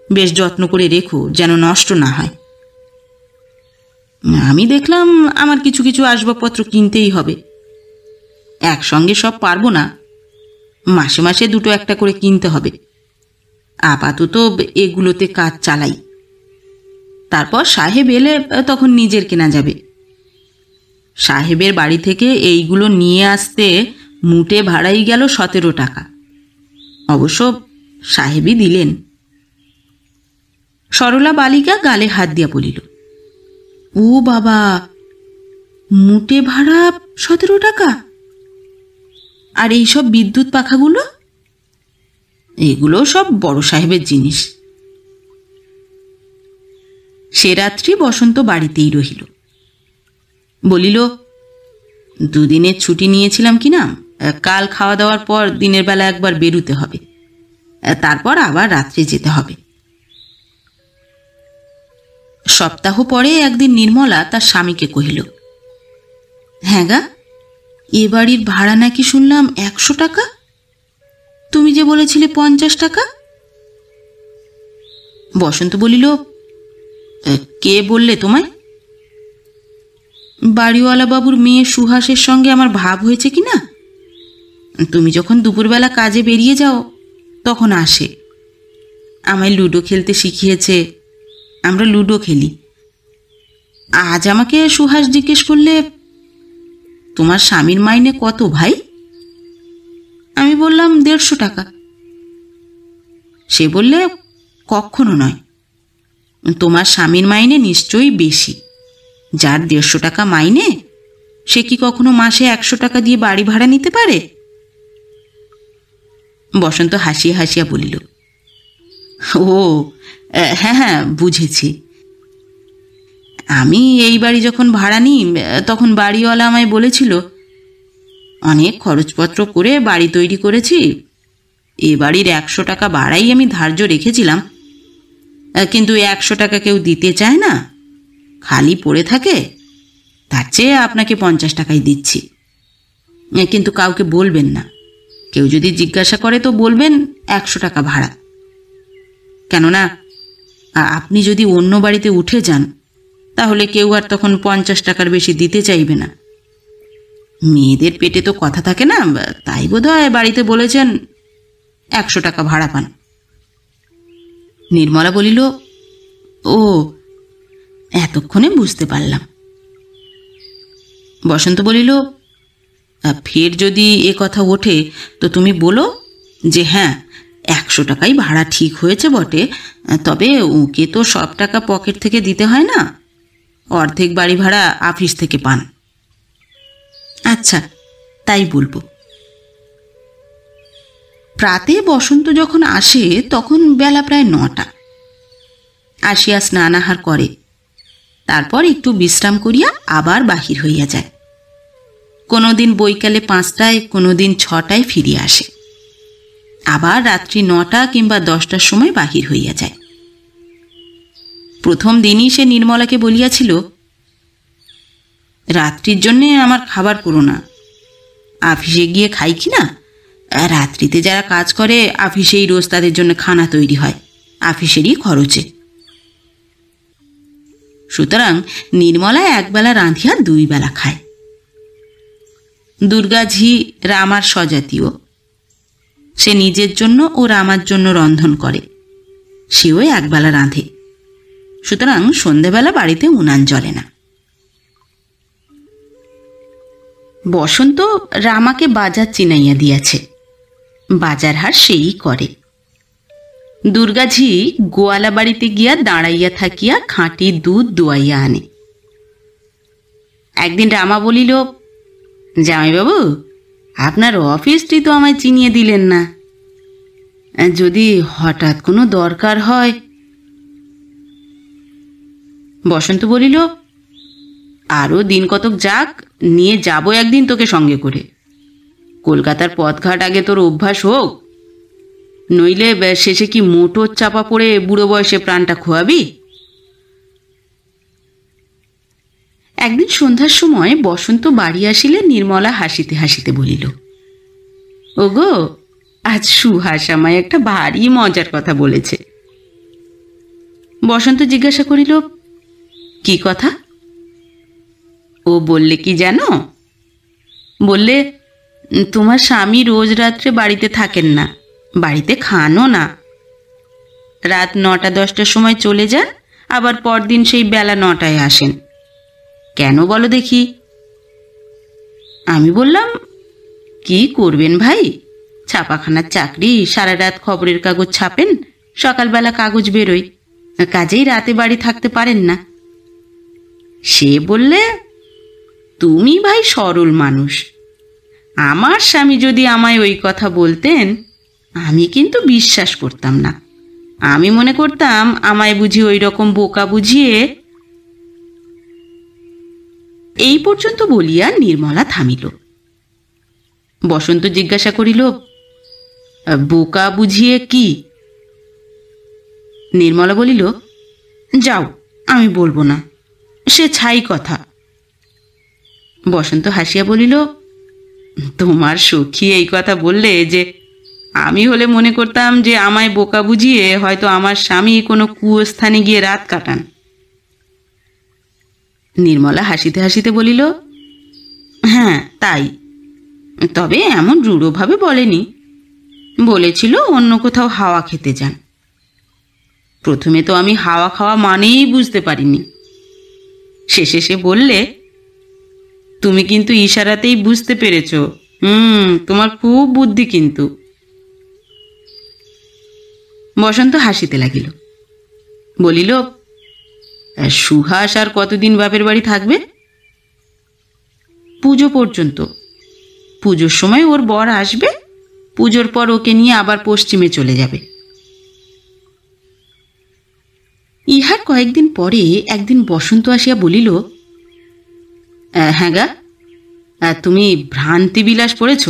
বেশ যত্ন করে রেখো, যেন নষ্ট না হয়। আমি দেখলাম আমার কিছু কিছু আসবাবপত্র কিনতেই হবে। একসঙ্গে সব পারবো না, মাসে মাসে 2-1টা করে কিনতে হবে। আপাতত এগুলোতে কাজ চালাই, তারপর সাহেব এলে তখন নিজের কেনা যাবে। সাহেবের বাড়ি থেকে এইগুলো নিয়ে আসতে মুটে ভাড়াই গেল 17 টাকা। অবশ্য সাহেবই দিলেন। সরলা বালিকা গালে হাত দিয়া বলিল, ও বাবা, মুটে ভাড়া 17 টাকা? আর এইসব বিদ্যুৎ পাখাগুলো? এগুলো সব বড় সাহেবের জিনিস। সে রাত্রি বসন্ত বাড়িতেই রহিল। বলিল, দুদিনের ছুটি নিয়েছিলাম কিনা, কাল খাওয়া দাওয়ার পর দিনের বেলা একবার বেরুতে হবে, তারপর আবার রাত্রে যেতে হবে। সপ্তাহ পরে একদিন নির্মলা তার স্বামীকে কহিল, হ্যাঁ গা, এ বাড়ির ভাড়া নাকি শুনলাম 100 টাকা? তুমি যে বলেছিলে 50 টাকা। বসন্ত বলিল, কে বললে তোমায়? বাড়িওয়ালা বাবুর মেয়ে সুহাসের সঙ্গে আমার ভাব হয়েছে কিনা। তুমি যখন দুপুরবেলা কাজে বেরিয়ে যাও তখন আসে, আমায় লুডো খেলতে শিখিয়েছে, আমরা লুডো খেলি। আজ আমাকে সুহাস জিজ্ঞেস করলে, তোমার স্বামীর মাইনে কত ভাই? আমি বললাম 150 টাকা। সে বললে, কখনো নয়, তোমার স্বামীর মাইনে নিশ্চয়ই বেশি। যার 150 টাকা মাইনে সে কি কখনো মাসে 100 টাকা দিয়ে বাড়ি ভাড়া নিতে পারে? বসন্ত হাসিয়া হাসিয়া বলিল, ও হ্যাঁ হ্যাঁ, বুঝেছি। আমি এই বাড়ি যখন ভাড়া নিই তখন বাড়িওয়ালা আমায় বলেছিল, অনেক খরচপত্র করে বাড়ি তৈরি করেছি, এ বাড়ির 100 টাকা ভাড়াই আমি ধার্য রেখেছিলাম, কিন্তু 100 টাকা কেউ দিতে চায় না, খালি পড়ে থাকে, তার চেয়ে আপনাকে 50 টাকাই দিচ্ছি। কিন্তু কাউকে বলবেন না, কেউ যদি জিজ্ঞাসা করে তো বলবেন 100 টাকা ভাড়া। কেননা আপনি যদি অন্য বাড়িতে উঠে যান তাহলে কেউ আর তখন 50 টাকার বেশি দিতে চাইবে না। মেয়েদের পেটে তো কথা থাকে না, তাই বোধহয় বাড়িতে বলেছেন 100 টাকা ভাড়া পান। নির্মলা বলিল, ও, এতক্ষণে বুঝতে পারলাম। বসন্ত বলিল, ফের যদি এ কথা ওঠে তো তুমি বলো যে হ্যাঁ, 100 টাকাই ভাড়া ঠিক হয়েছে বটে, তবে ওকে তো সব টাকা পকেট থেকে দিতে হয় না, অর্ধেক বাড়ি ভাড়া অফিস থেকে পান। আচ্ছা, তাই বলবো। প্রাতে বসন্ত যখন আসে তখন বেলা প্রায় 9টা। আসিয়া স্নানাহার করে, তারপর একটু বিশ্রাম করিয়া আবার বাহির হইয়া যায়। কোনোদিন বৈকালে 5টায়, কোনোদিন 6টায় ফিরিয়া আসে, আবার রাত্রি 9টা কিংবা 10টার সময় বাহির হইয়া যায়। প্রথম দিনই সে নির্মলাকে বলিয়াছিল, রাত্রির জন্যে আমার খাবার করো না, অফিসে গিয়ে খাই কি না, রাত্রিতে যারা কাজ করে অফিসেই রোজ তাদের জন্য খানা তৈরি হয়, অফিসেরই খরচে। সুতরাং নির্মলা একবেলা রাঁধিয়া 2 বেলা খায়। দুর্গাঝি রামার স্বজাতীয়, সে নিজের জন্য ও রামার জন্য রন্ধন করে, সেও একবেলা রাঁধে। সুতরাং সন্ধেবেলা বাড়িতে উনান জ্বলে না। বসন্ত রামাকে বাজার চিনাইয়া দিয়াছে, বাজার হাট সেই করে। দুর্গাঝি গোয়ালা বাড়িতে গিয়া দাঁড়াইয়া থাকিয়া খাঁটি দুধ দোয়াইয়া আনে। একদিন রামা বলিল, জামাইবাবু, আপনার অফিসটি তো আমায় চিনিয়ে দিলেন না, যদি হঠাৎ কোনো দরকার হয়। বসন্ত বলিল, আরও দিন কতক যাক, নিয়ে যাব একদিন তোকে সঙ্গে করে। কলকাতার পথঘাট আগে তোর অভ্যাস হোক, নইলে শেষে কি মোটর চাপা পড়ে বুড়ো বয়সে প্রাণটা খোয়াবি। একদিন সন্ধ্যার সময় বসন্ত বাড়ি আসিলে নির্মলা হাসিতে হাসিতে বলিল, ওগো, আজ সুহাস আমায় একটা ভারী মজার কথা বলেছে। বসন্ত জিজ্ঞাসা করিল, কি কথা? ও বললে কি জানো? বললে, তোমার স্বামী রোজ রাত্রে বাড়িতে থাকেন না, বাড়িতে খানও না, রাত 9টা-10টার সময় চলে যান, আবার পরদিন সেই বেলা 9টায় আসেন। কেন বলো দেখি? আমি বললাম, কি করবেন ভাই, ছাপাখানার চাকরি, সারা রাত খবরের কাগজ ছাপেন, সকালবেলা কাগজ বেরোয়, কাজেই রাতে বাড়ি থাকতে পারেন না। সে বললে, তুমি ভাই সরল মানুষ, আমার স্বামী যদি আমায় ওই কথা বলতেন আমি কিন্তু বিশ্বাস করতাম না। আমি মনে করতাম আমায় বুঝি ওই রকম বোকা বুঝিয়ে। এই পর্যন্ত বলিয়া নির্মলা থামিল। বসন্ত জিজ্ঞাসা করিল, বোকা বুঝিয়ে কি? নির্মলা বলিল, যাও, আমি বলবো না, সে ছাই কথা। বসন্ত হাসিয়া বলিল, তোমার সখী এই কথা বললে যে আমি হলে মনে করতাম যে আমায় বোকা বুঝিয়ে হয়তো আমার স্বামী কোনো কুস্থানে গিয়ে রাত কাটান। নির্মলা হাসিতে হাসিতে বলিল, হ্যাঁ তাই, তবে এমন রূঢ়ভাবে বলেনি, বলেছিল অন্য কোথাও হাওয়া খেতে যান। প্রথমে তো আমি হাওয়া খাওয়া মানেই বুঝতে পারিনি, শেষে সে বললে, তুমি কিন্তু ইশারাতেই বুঝতে পেরেছ, তোমার খুব বুদ্ধি কিন্তু। বসন্ত হাসিতে লাগিল, বলিল, সুহাস আর কতদিন বাপের বাড়ি থাকবে? পুজো পর্যন্ত। পুজোর সময় ওর বর আসবে, পুজোর পর ওকে নিয়ে আবার পশ্চিমে চলে যাবে। ইহার কয়েকদিন পরে একদিন বসন্ত আসিয়া বলিল, হ্যাঁ গা, তুমি ভ্রান্তি বিলাস পড়েছ?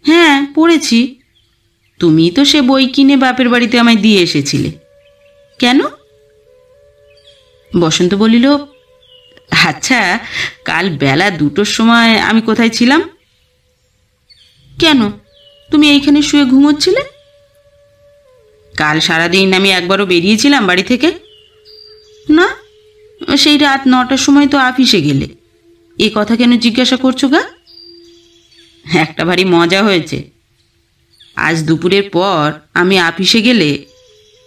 হ্যাঁ পড়েছি, তুমি তো সে বই কিনে বাপের বাড়িতে আমায় দিয়ে এসেছিলে, কেন? বসন্ত বলিল, আচ্ছা, কাল বেলা 2টোর সময় আমি কোথায় ছিলাম? কেন, তুমি এইখানে শুয়ে ঘুমোচ্ছিলে? কাল সারাদিন আমি একবারও বেরিয়েছিলাম বাড়ি থেকে? না, সেই রাত 9টার সময় তো অফিসে গেলে, এ কথা কেন জিজ্ঞাসা করছো গা? একটা ভারী মজা হয়েছে। আজ দুপুরের পর আমি অফিসে গেলে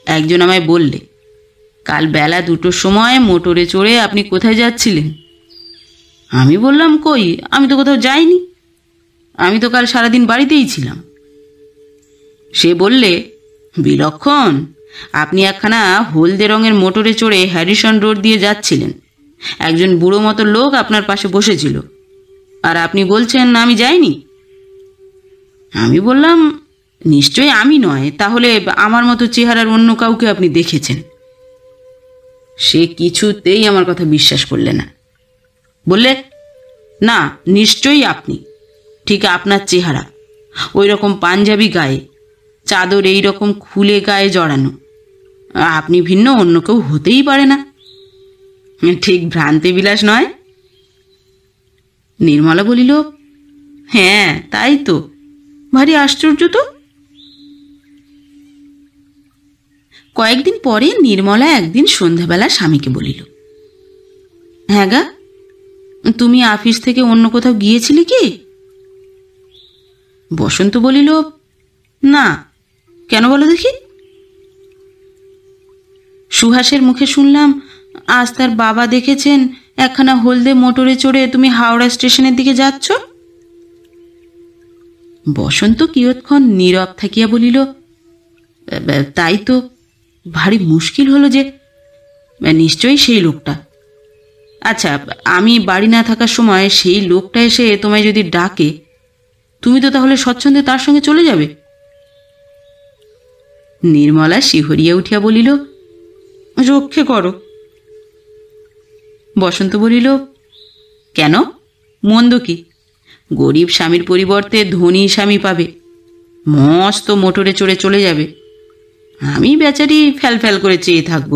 একজন আমায় বললে, কাল বেলা 2টোর সময় মোটরে চড়ে আপনি কোথায় যাচ্ছিলেন? আমি বললাম, কই, আমি তো কোথাও যাইনি, আমি তো কাল সারাদিন বাড়িতেই ছিলাম। সে বললে, বিলক্ষণ, আপনি একখানা হলদে রঙের মোটরে চড়ে হ্যারিসন রোড দিয়ে যাচ্ছিলেন, একজন বুড়ো মতো লোক আপনার পাশে বসেছিল, আর আপনি বলছেন আমি যাইনি। আমি বললাম, নিশ্চয়ই আমি নয়, তাহলে আমার মতো চেহারার অন্য কাউকে আপনি দেখেছেন। সে কিছুতেই আমার কথা বিশ্বাস করলে না, বললে, না, নিশ্চয়ই আপনি, ঠিক আপনার চেহারা, ওই রকম পাঞ্জাবি গায়ে, চাদর এই রকম খুলে গায়ে জড়ানো, আপনি ভিন্ন অন্য কেউ হতেই পারে না। ঠিক ভ্রান্তি বিলাস নয়? নির্মলা বলিল, হ্যাঁ তাই তো, ভারী আশ্চর্য তো। কয়েকদিন পরে নির্মলা একদিন সন্ধ্যাবেলা স্বামীকে বলিল, হ্যাঁ গা, তুমি অফিস থেকে অন্য কোথাও গিয়েছিলে কি? বসন্ত বলিল, না, কেন বলো দেখি? সুহাসের মুখে শুনলাম আজ তার বাবা দেখেছেন একখানা হলদে মোটরে চড়ে তুমি হাওড়া স্টেশনের দিকে যাচ্ছ। বসন্ত কিয়ৎক্ষণ নীরব থাকিয়া বলিল, তাই তো, ভারী মুশকিল হলো যে, নিশ্চয়ই সেই লোকটা। আচ্ছা, আমি বাড়ি না থাকার সময় সেই লোকটা এসে তোমায় যদি ডাকে, তুমি তো তাহলে স্বচ্ছন্দে তার সঙ্গে চলে যাবে? নির্মলা শিহরিয়া উঠিয়া বলিল, রক্ষে করো। বসন্ত বলিল, কেন, মন্দ কি? গরিব স্বামীর পরিবর্তে ধনী স্বামী পাবে, মস্ত মোটরে চড়ে চলে যাবে, আমি বেচারি ফ্যাল করে চেয়ে থাকব।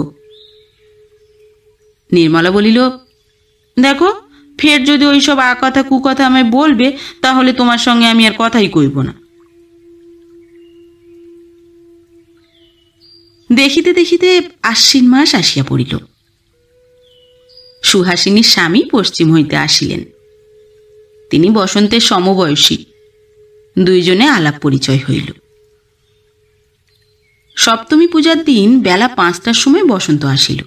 নির্মলা বলিল, দেখো, ফের যদি ওইসব আকথা কুকথা আমায় বলবে, তাহলে তোমার সঙ্গে আমি আর কথাই কইব না। দেখিতে দেখিতে আশ্বিন মাস আসিয়া পড়িল। সুহাসিনীর স্বামী পশ্চিম হইতে আসিলেন। তিনি বসন্তের সমবয়সী, দুইজনে আলাপ পরিচয় হইল। সপ্তমী পূজার দিন বেলা 5টার সময় বসন্ত আসিল।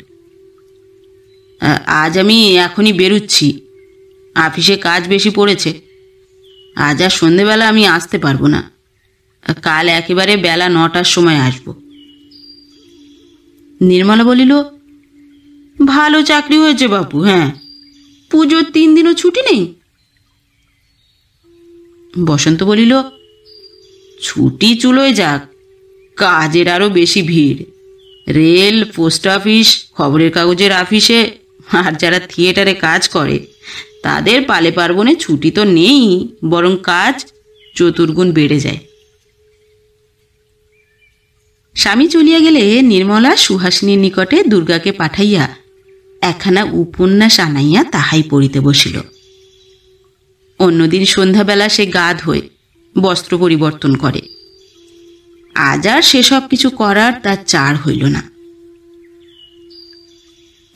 আজ আমি এখনই বেরুচ্ছি, অফিসে কাজ বেশি পড়েছে। আজ আর সন্ধেবেলা আমি আসতে পারবো না, কাল একেবারে বেলা 9টার সময় আসব। নির্মলা বলিল, ভালো চাকরি হয়েছে বাপু। হ্যাঁ, পুজোর 3 দিনও ছুটি নেই। বসন্ত বলিল, ছুটি চুলোয় যাক, কাজের আরো বেশি ভিড়। রেল, পোস্ট অফিস, খবরের কাগজের অফিসে, আর যারা থিয়েটারে কাজ করে তাদের পালে পার্বণে ছুটি তো নেই, বরং কাজ চতুর্গুণ বেড়ে যায়। স্বামী চলিয়া গেলে নির্মলা সুহাসিনীর নিকটে দুর্গাকে পাঠাইয়া একখানা উপন্যাস আনাইয়া তাহাই পড়িতে বসিল। অন্যদিন সন্ধ্যাবেলা সে গা ধোয়, বস্ত্র পরিবর্তন করে। আজ আর সেসব কিছু করার তার চার হইল না।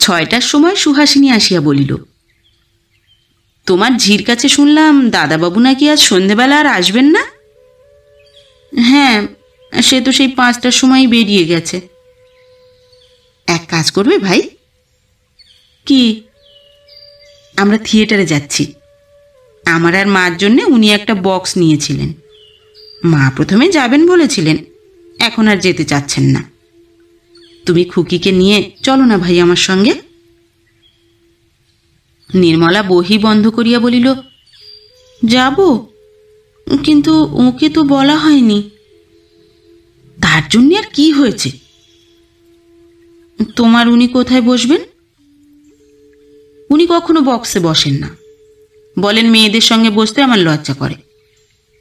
6টার সময় সুহাসিনী আসিয়া বলিল, তোমার ঝির কাছে শুনলাম দাদাবাবু নাকি আজ সন্ধেবেলা আর আসবেন না? হ্যাঁ, সে তো সেই 5টার সময় বেরিয়ে গেছে। এক কাজ করবে ভাই? কি? আমরা থিয়েটারে যাচ্ছি। আমার আর মার জন্যে উনি একটা বক্স নিয়েছিলেন। মা প্রথমে যাবেন বলেছিলেন, এখন আর যেতে চাচ্ছেন না। তুমি খুকিকে নিয়ে চলো না ভাই আমার সঙ্গে। নির্মলা বহি বন্ধ করিয়া বলিল, যাব, কিন্তু ওকে তো বলা হয়নি। তার জন্য আর কি হয়েছে? তোমার উনি কোথায় বসবেন? উনি কখনো বক্সে বসেন না, বলেন মেয়েদের সঙ্গে বসতে আমার লজ্জা করে।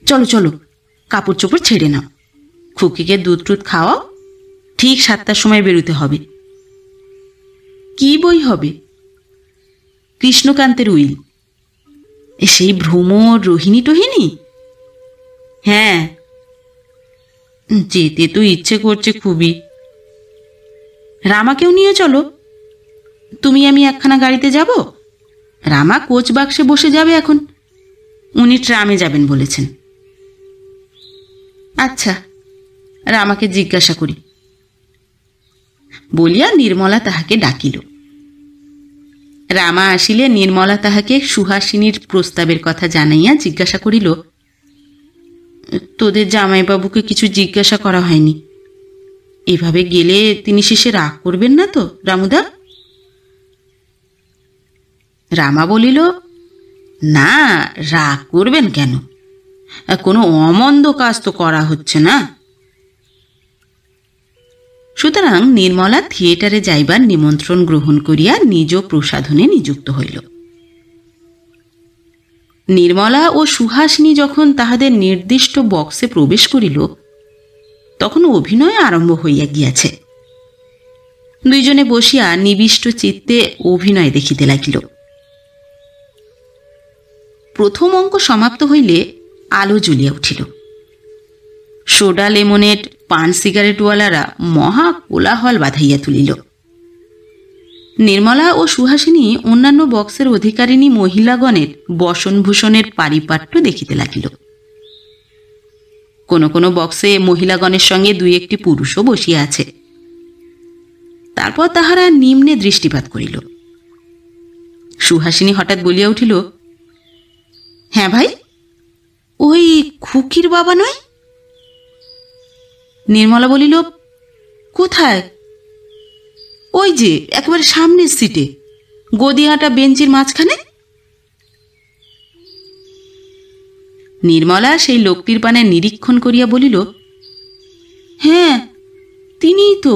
চলো চলো, কাপড় চোপড় ছেড়ে নাও, খুকিকে দুধ টুধ খাওয়াও, ঠিক 7টার সময় বেরোতে হবে। কি বই হবে? কৃষ্ণকান্তের উইল। সেই ভ্রমর, রোহিণী টোহিনী? হ্যাঁ, যেতে তো ইচ্ছে করছে খুবই। রামাকেও নিয়ে চলো। তুমি আমি একখানা গাড়িতে যাব, রামা কোচ বাক্সে বসে যাবে এখন, উনি ট্রামে যাবেন বলেছেন। আচ্ছা, রামাকে জিজ্ঞাসা করি। বলিয়া নির্মলা তাহাকে ডাকিল। রামা আসিলে নির্মলা তাহাকে সুহাসিনীর প্রস্তাবের কথা জানাইয়া জিজ্ঞাসা করিল, তোদের জামাইবাবুকে কিছু জিজ্ঞাসা করা হয়নি? এভাবে গেলে তিনি শেষে রাগ করবেন না তো রামুদা? রামা বলিল, না, রাগ করবেন কেন? কোনো অমন্দ কাজ তো করা হচ্ছে না। সুতরাং নির্মলা থিয়েটারে যাইবার নিমন্ত্রণ গ্রহণ করিয়া নিজ প্রসাধনে নিযুক্ত হইল। নির্মলা ও সুহাসিনী যখন তাহাদের নির্দিষ্ট বক্সে প্রবেশ করিল, তখন অভিনয় আরম্ভ হইয়া গিয়াছে। দুইজনে বসিয়া নিবিষ্ট চিত্তে অভিনয় দেখিতে লাগিল। প্রথম অঙ্ক সমাপ্ত হইলে আলো জ্বলিয়া উঠিল। সোডা, লেমনেড, পান সিগারেটওয়ালারা মহা কোলাহল বাঁধাইয়া তুলিল। নির্মলা ও সুহাসিনী অন্যান্য বক্সের অধিকারিণী মহিলাগণের বসনভূষণের পারিপাট্য দেখিতে লাগিল। কোনো কোনো বক্সে মহিলাগণের সঙ্গে 2-1টি পুরুষও বসিয়া আছে। তারপর তাহারা নিম্নে দৃষ্টিপাত করিল। সুহাসিনী হঠাৎ বলিয়া উঠিল, হ্যাঁ ভাই, ওই খুকির বাবা নয়? নির্মলা বলিল, কোথায়? ওই যে একেবারে সামনের সিটে, গদিহাটা বেঞ্চির মাঝখানে। নির্মলা সেই লোকটির পানে নিরীক্ষণ করিয়া বলিল, হ্যাঁ, তিনিই তো।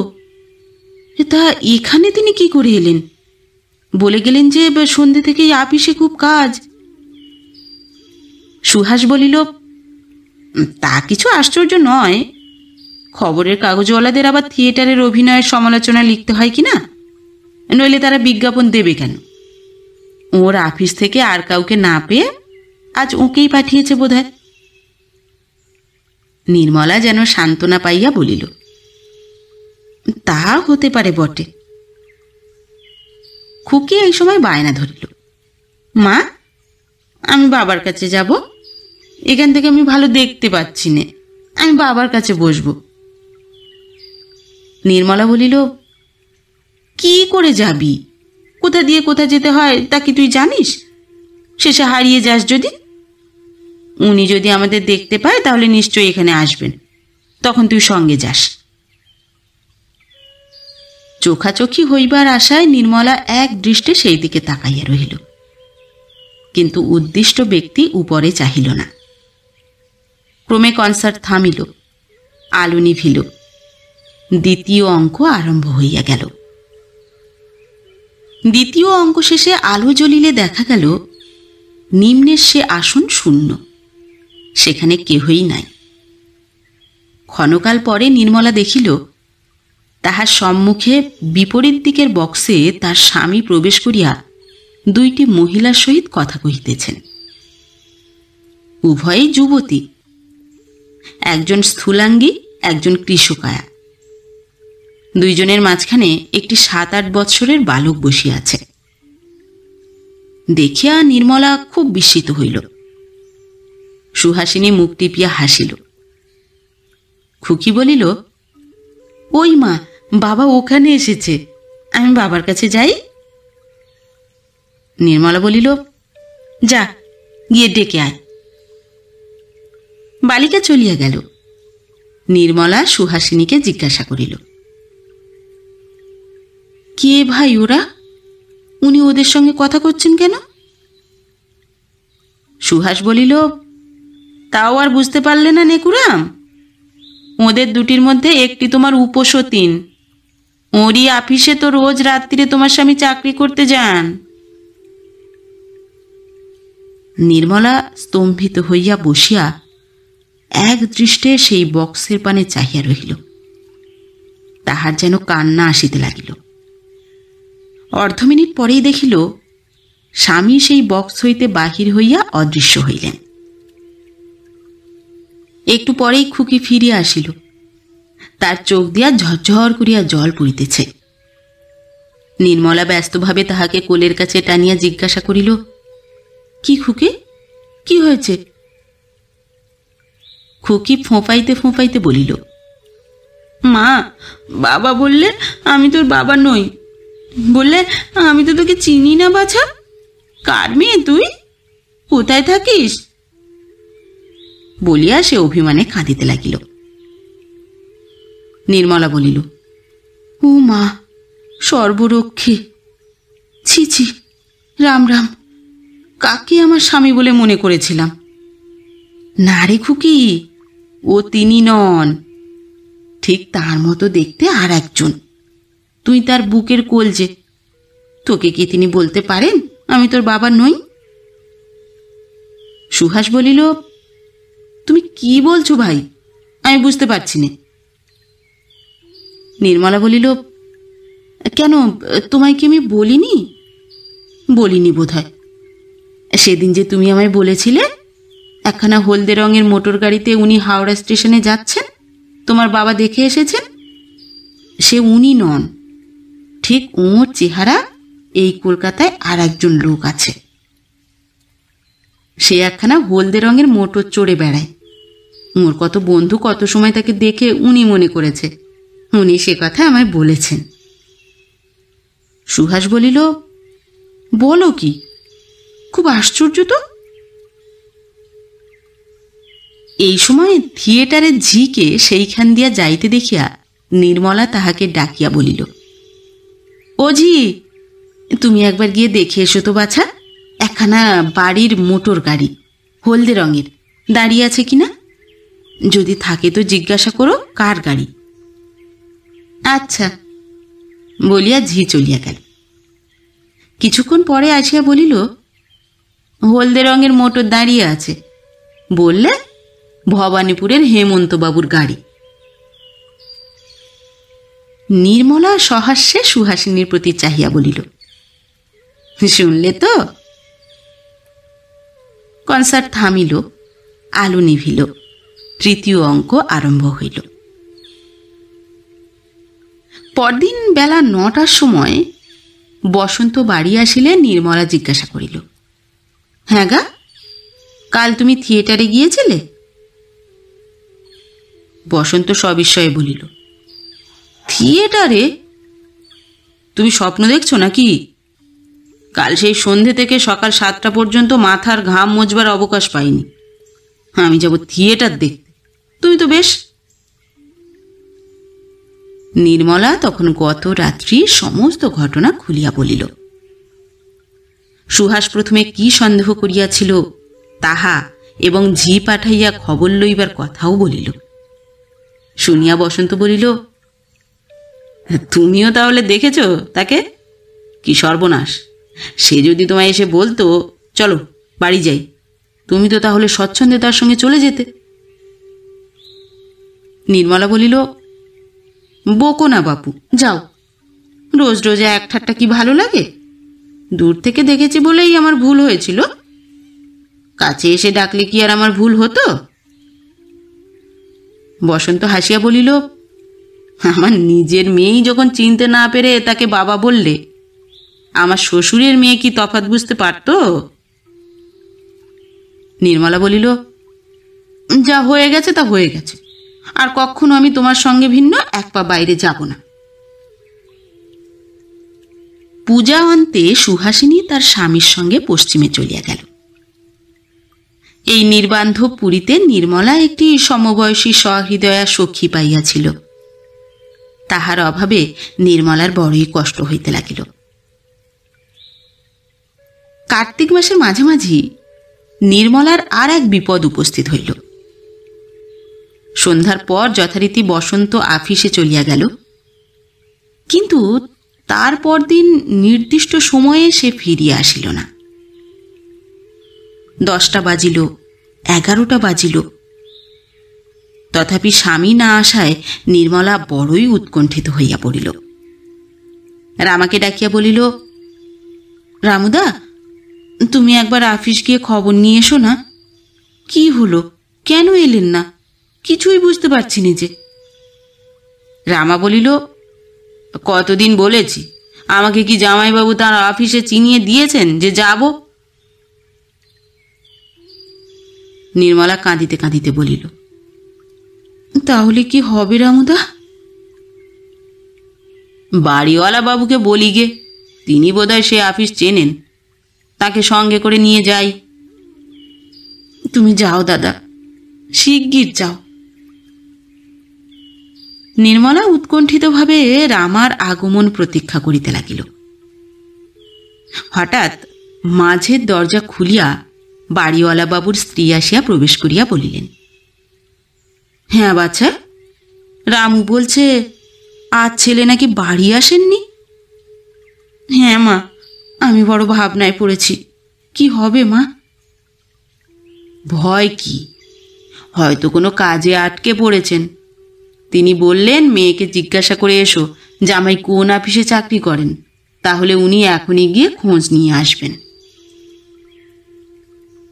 তা এখানে তিনি কি করে এলেন? বলে গেলেন যে সন্ধ্যে থেকেই আপিসে খুব কাজ। সুহাস বলিল, তা কিছু আশ্চর্য নয়। খবরের কাগজওয়ালাদের আবার থিয়েটারের অভিনয়ের সমালোচনা লিখতে হয় কি না? নইলে তারা বিজ্ঞাপন দেবে কেন? ওর অফিস থেকে আর কাউকে না পেয়ে আজ ওকেই পাঠিয়েছে বোধহয়। নির্মলা যেন সান্ত্বনা পাইয়া বলিল, তা হতে পারে বটে। খুকি এই সময় বায়না ধরিল, মা, আমি বাবার কাছে যাব। এখান থেকে আমি ভালো দেখতে পাচ্ছি না, আমি বাবার কাছে বসবো। নির্মলা বলিল, কি করে যাবি? কোথা দিয়ে কোথা যেতে হয় তা কি তুই জানিস? শেষে হারিয়ে যাস যদি? উনি যদি আমাদের দেখতে পায় তাহলে নিশ্চয়ই এখানে আসবেন, তখন তুই সঙ্গে যাস। চোখাচোখি হইবার আশায় নির্মলা এক দৃষ্টে সেই দিকে তাকাইয়া রহিল, কিন্তু উদ্দিষ্ট ব্যক্তি উপরে চাহিল না। ক্রমে কনসার্ট থামিল, আলো নিভিল, দ্বিতীয় অঙ্ক আরম্ভ হইয়া গেল। দ্বিতীয় অঙ্ক শেষে আলো জ্বলিলে দেখা গেল নিম্নের সে আসন শূন্য, সেখানে কেহই নাই। ক্ষণকাল পরে নির্মলা দেখিল তাহার সম্মুখে বিপরীত দিকের বক্সে তার স্বামী প্রবেশ করিয়া দুইটি মহিলার সহিত কথা কহিতেছেন। উভয়ই যুবতী, একজন স্থূলাঙ্গী, একজন কৃশকায়া। দুইজনের মাঝখানে একটি 7-8 বৎসরের বালক বসিয়া আছে। দেখিয়া নির্মলা খুব বিস্মিত হইল। সুহাসিনী মুখ টিপিয়া হাসিল। খুকি বলিল, ওই মা, বাবা ওখানে এসেছে, আমি বাবার কাছে যাই। নির্মলা বলিল, যা, গিয়ে ডেকে আয়। বালিকা চলিয়া গেল। নির্মলা সুহাসিনীকে জিজ্ঞাসা করিল, কে ভাই ওরা? উনি ওদের সঙ্গে কথা করছেন কেন? সুহাস বলিল, তাও আর বুঝতে পারলে না নেকুরাম? ওদের দুটির মধ্যে একটি তোমার উপসতীন, ওরই আপিসে তো রোজ রাত্রিরে তোমার স্বামী চাকরি করতে যান। নির্মলা স্তম্ভিত হইয়া বসিয়া এক দৃষ্টে সেই বক্সের পানে চাহিয়া রহিল। তাহার যেন কান্না আসিতে লাগিল। অর্ধমিনিট পরেই দেখিল স্বামী সেই বক্স হইতে বাহির হইয়া অদৃশ্য হইলেন। একটু পরেই খুকি ফিরিয়া আসিল। তার চোখ দিয়া ঝরঝর করিয়া জল পড়িতেছে। নির্মলা ব্যস্তভাবে তাহাকে কোলের কাছে টানিয়া জিজ্ঞাসা করিল, কি খুকি, কি হয়েছে? খুকি ফোঁপাইতে ফোঁপাইতে বলিল, মা, বাবা বললে আমি তোর বাবা নই, বললে আমি তো তোকে চিনি না বাছা। কার মেয়ে তুই? কোথায় থাকিস? বলিয়া সে অভিমানে কাঁদিতে লাগিল। নির্মলা বলিল, ও মা, সর্বরক্ষে, ছি ছি, রাম রাম, কাকে আমার স্বামী বলে মনে করেছিলাম। না রে খুকি, ও তিনি নন, ঠিক তার মতো দেখতে আর একজন। তুই তার বুকের কলজে। তোকে কি তিনি বলতে পারেন আমি তোর বাবা নই? সুহাস বলিল, তুমি কি বলছো ভাই, আমি বুঝতে পারছি না। নির্মলা বলিল, কেন, তোমায় কি আমি বলিনি? বলিনি বোধহয়। সেদিন যে তুমি আমায় বলেছিলে একখানা হলদে রঙের মোটর গাড়িতে উনি হাওড়া স্টেশনে যাচ্ছেন, তোমার বাবা দেখে এসেছেন, সে উনি নন। ঠিক ওর চেহারা এই কলকাতায় আর একজন লোক আছে। সে একখানা হলদে রঙের মোটর চড়ে বেড়ায়। ওর কত বন্ধু কত সময় তাকে দেখে উনি মনে করেছে। উনি সে কথা আমায় বলেছেন। সুহাস বলিল, বলো কি, খুব আশ্চর্য তো। এই সময় থিয়েটারের ঝিকে সেইখান দিয়া যাইতে দেখিয়া নির্মলা তাহাকে ডাকিয়া বলিল, ও ঝি, তুমি একবার গিয়ে দেখে এসো তো বাছা, একখানা বাড়ির মোটর গাড়ি হলদে রঙের দাঁড়িয়ে আছে কিনা। যদি থাকে তো জিজ্ঞাসা করো কার গাড়ি। আচ্ছা, বলিয়া ঝি চলিয়া গেল। কিছুক্ষণ পরে আসিয়া বলিল, হলদে রঙের মোটর দাঁড়িয়ে আছে, বললে ভবানীপুরের হেমন্তবাবুর গাড়ি। নির্মলা সহাস্যে সুহাসিনীর প্রতি চাহিয়া বলিল, শুনলে তো। কনসার্ট থামিল, আলো নিভিল, তৃতীয় অঙ্ক আরম্ভ হইল। পরদিন বেলা 9টার সময় বসন্ত বাড়ি আসিলে নির্মলা জিজ্ঞাসা করিল, হ্যাঁ গা, কাল তুমি থিয়েটারে গিয়েছিলে? বসন্ত সবিস্ময়ে বলিল, থিয়েটারে? তুমি স্বপ্ন দেখছো নাকি? কাল সেই সন্ধে থেকে সকাল 7টা পর্যন্ত মাথার ঘাম মোছবার অবকাশ পাইনি। আমি যাব থিয়েটার দেখতে, তুমি তো বেশ। নির্মলা তখন গত রাত্রির সমস্ত ঘটনা খুলিয়া বলিল। সুহাস প্রথমে কি সন্দেহ করিয়াছিল তাহা এবং ঝি পাঠাইয়া খবর লইবার কথাও বলিল। শুনিয়া বসন্ত বলিল, তুমিও তাহলে দেখেছ তাকে? কি সর্বনাশ! সে যদি তোমায় এসে বলতো চলো বাড়ি যাই, তুমি তো তাহলে স্বচ্ছন্দে তার সঙ্গে চলে যেতে। নির্মলা বলিল, বকো না বাপু, যাও। রোজ রোজ এক ঠাট্টা কি ভালো লাগে? দূর থেকে দেখেছি বলেই আমার ভুল হয়েছিল, কাছে এসে ডাকলে কি আর আমার ভুল হতো? বসন্ত হাসিয়া বলিল, আমার নিজের মেয়েই যখন চিনতে না পেরে তাকে বাবা বললে, আমার শ্বশুরের মেয়ে কি তফাৎ বুঝতে পারত? নির্মলা বলিল, যা হয়ে গেছে তা হয়ে গেছে, আর কখনো আমি তোমার সঙ্গে ভিন্ন এক পা বাইরে যাব না। পূজা অন্তে সুহাসিনী তার স্বামীর সঙ্গে পশ্চিমে চলিয়া গেল। এই নির্বান্ধব পুরীতে নির্মলা একটি সমবয়সী সহৃদয়া সখী পাইয়াছিল। তাহার অভাবে নির্মলার বড়ই কষ্ট হইতে লাগিল। কার্তিক মাসের মাঝামাঝি নির্মলার আর এক বিপদ উপস্থিত হইল। সন্ধ্যার পর যথারীতি বসন্ত আফিসে চলিয়া গেল, কিন্তু তার পরদিন নির্দিষ্ট সময়ে সে ফিরিয়া আসিল না। 10টা বাজিল, 11টা বাজিল, তথাপি স্বামী না আসায় নির্মলা বড়ই উৎকণ্ঠিত হইয়া পড়িল। রামাকে ডাকিয়া বলিল, রামুদা, তুমি একবার আফিস গিয়ে খবর নিয়ে এসো না। কি হলো, কেন এলেন না? কিছুই বুঝতে পারছি না যে। রামা বলিল, কতদিন বলেছি, আমাকে কি জামাইবাবু তার অফিসে চিনিয়ে দিয়েছেন যে যাব? নির্মলা কাঁদিতে কাঁদিতে বলিল, তাহলে কি হবে রামুদা? বাড়িওয়ালা বাবুকে বলি গে, তিনি বোধহয় সে অফিস চেনেন, তাকে সঙ্গে করে নিয়ে যাই। তুমি যাও দাদা, শিগগির যাও। নির্মলা উৎকণ্ঠিতভাবে রামার আগমন প্রতীক্ষা করিতে লাগিল। হঠাৎ মাঝের দরজা খুলিয়া বাড়িওয়ালা বাবুর স্ত্রী আসিয়া প্রবেশ করিয়া বলিলেন, হ্যাঁ বাছা, রামু বলছে আজ ছেলে নাকি বাড়ি আসেননি। হ্যাঁ মা, আমি বড় ভাবনায় পড়েছি, কি হবে মা? ভয় কি, হয়তো কোনো কাজে আটকে পড়েছেন। তিনি বললেন মেয়েকে জিজ্ঞাসা করে এসো জামাই কোন অফিসে চাকরি করেন, তাহলে উনি এখনই গিয়ে খোঁজ নিয়ে আসবেন।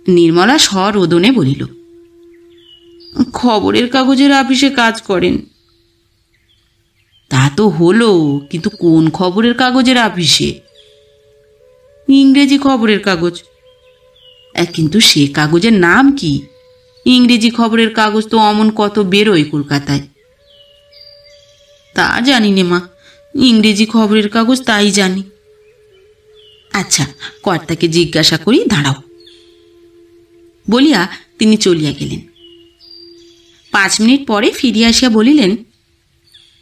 নির্মলা সরোদনে বলিল, খবরের কাগজের অফিসে কাজ করেন। তা তো হলো, কিন্তু কোন খবরের কাগজের অফিসে? ইংরেজি খবরের কাগজ। কিন্তু সে কাগজের নাম কি? ইংরেজি খবরের কাগজ তো অমন কত বেরোয় কলকাতায়। তা জানি নে মা, ইংরেজি খবরের কাগজ তাই জানি। আচ্ছা, কর্তাকে জিজ্ঞাসা করি, দাঁড়াও। বলিয়া তিনি চলিয়া গেলেন। 5 মিনিট পরে ফিরিয়া আসিয়া বলিলেন,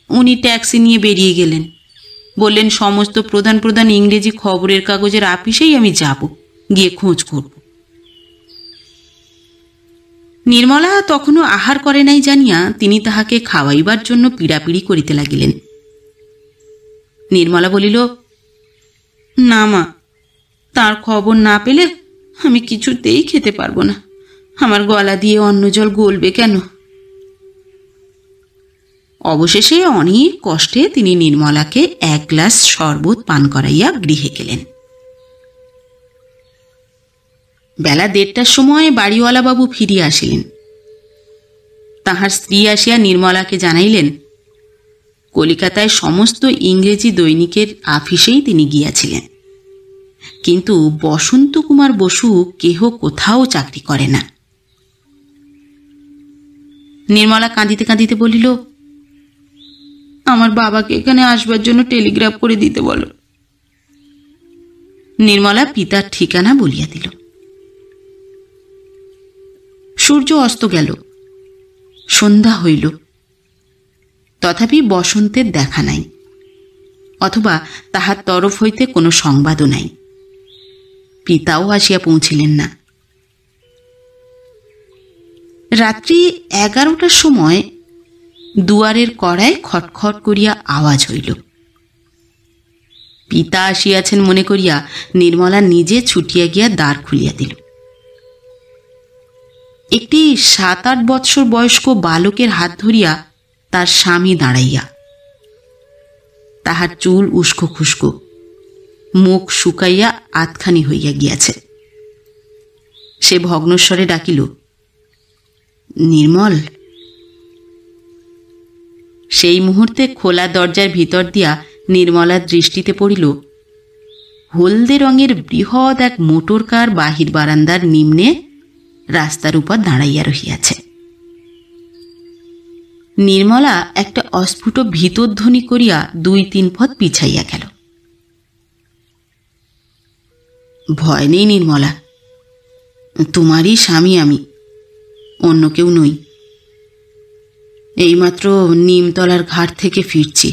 উনি ট্যাক্সি নিয়ে বেরিয়ে গেলেন, বললেন সমস্ত প্রধান প্রধান ইংরেজি খবরের কাগজের অফিসেই আমি যাব, গিয়ে খোঁজ করব। নির্মলা তখনও আহার করে নাই জানিয়া তিনি তাহাকে খাওয়াইবার জন্য পীড়াপিড়ি করিতে লাগিলেন। নির্মলা বলিল, না মা, তার খবর না পেলে আমি কিছুতেই খেতে পারবো না, আমার গলা দিয়ে অন্ন জল গলবে কেন? অবশেষে অনেক কষ্টে তিনি নির্মলাকে 1 গ্লাস শরবত পান করাইয়া গৃহে গেলেন। বেলা 1:30টার সময় বাড়িওয়ালা বাবু ফিরিয়া আসিলেন। তাহার স্ত্রী আসিয়া নির্মলাকে জানাইলেন, কলিকাতায় সমস্ত ইংরেজি দৈনিকের অফিসেই তিনি গিয়াছিলেন, কিন্তু বসন্ত কুমার বসু কেহ কোথাও চাকরি করে না। নির্মলা কাঁদিতে কাঁদিতে বলিল, আমার বাবাকে এখানে আসবার জন্য টেলিগ্রাফ করে দিতে বলো। নির্মলা পিতার ঠিকানা বলিয়া দিল। সূর্য অস্ত গেল, সন্ধ্যা হইল, তথাপি বসন্তের দেখা নাই, অথবা তাহার তরফ হইতে কোনো সংবাদও নাই। পিতাও আসিয়া পৌঁছিলেন না। রাত্রি 11টার সময় দুয়ারের কড়ায় খটখট করিয়া আওয়াজ হইল। পিতা আসিয়াছেন মনে করিয়া নির্মলা নিজে ছুটিয়া গিয়া দ্বার খুলিয়া দিল। একটি 7-8 বৎসর বয়স্ক বালকের হাত ধরিয়া তার স্বামী দাঁড়াইয়া। তাহার চুল উস্কো খুস্কো, মুখ শুকাইয়া আধখানি হইয়া গিয়াছে। সে ভগ্নস্বরে ডাকিল, নির্মল। সেই মুহূর্তে খোলা দরজার ভিতর দিয়া নির্মলার দৃষ্টিতে পড়িল হলদে রঙের বৃহৎ এক মোটর কার বাহির বারান্দার নিম্নে রাস্তার উপর দাঁড়াইয়া রহিয়াছে। নির্মলা একটা অস্ফুট ভীতধ্বনি করিয়া 2-3 পথ পিছাইয়া গেল। ভয় নেই নির্মলা, তোমারই স্বামী আমি, অন্য কেউ নই। এইমাত্র নিমতলার ঘাট থেকে ফিরছি।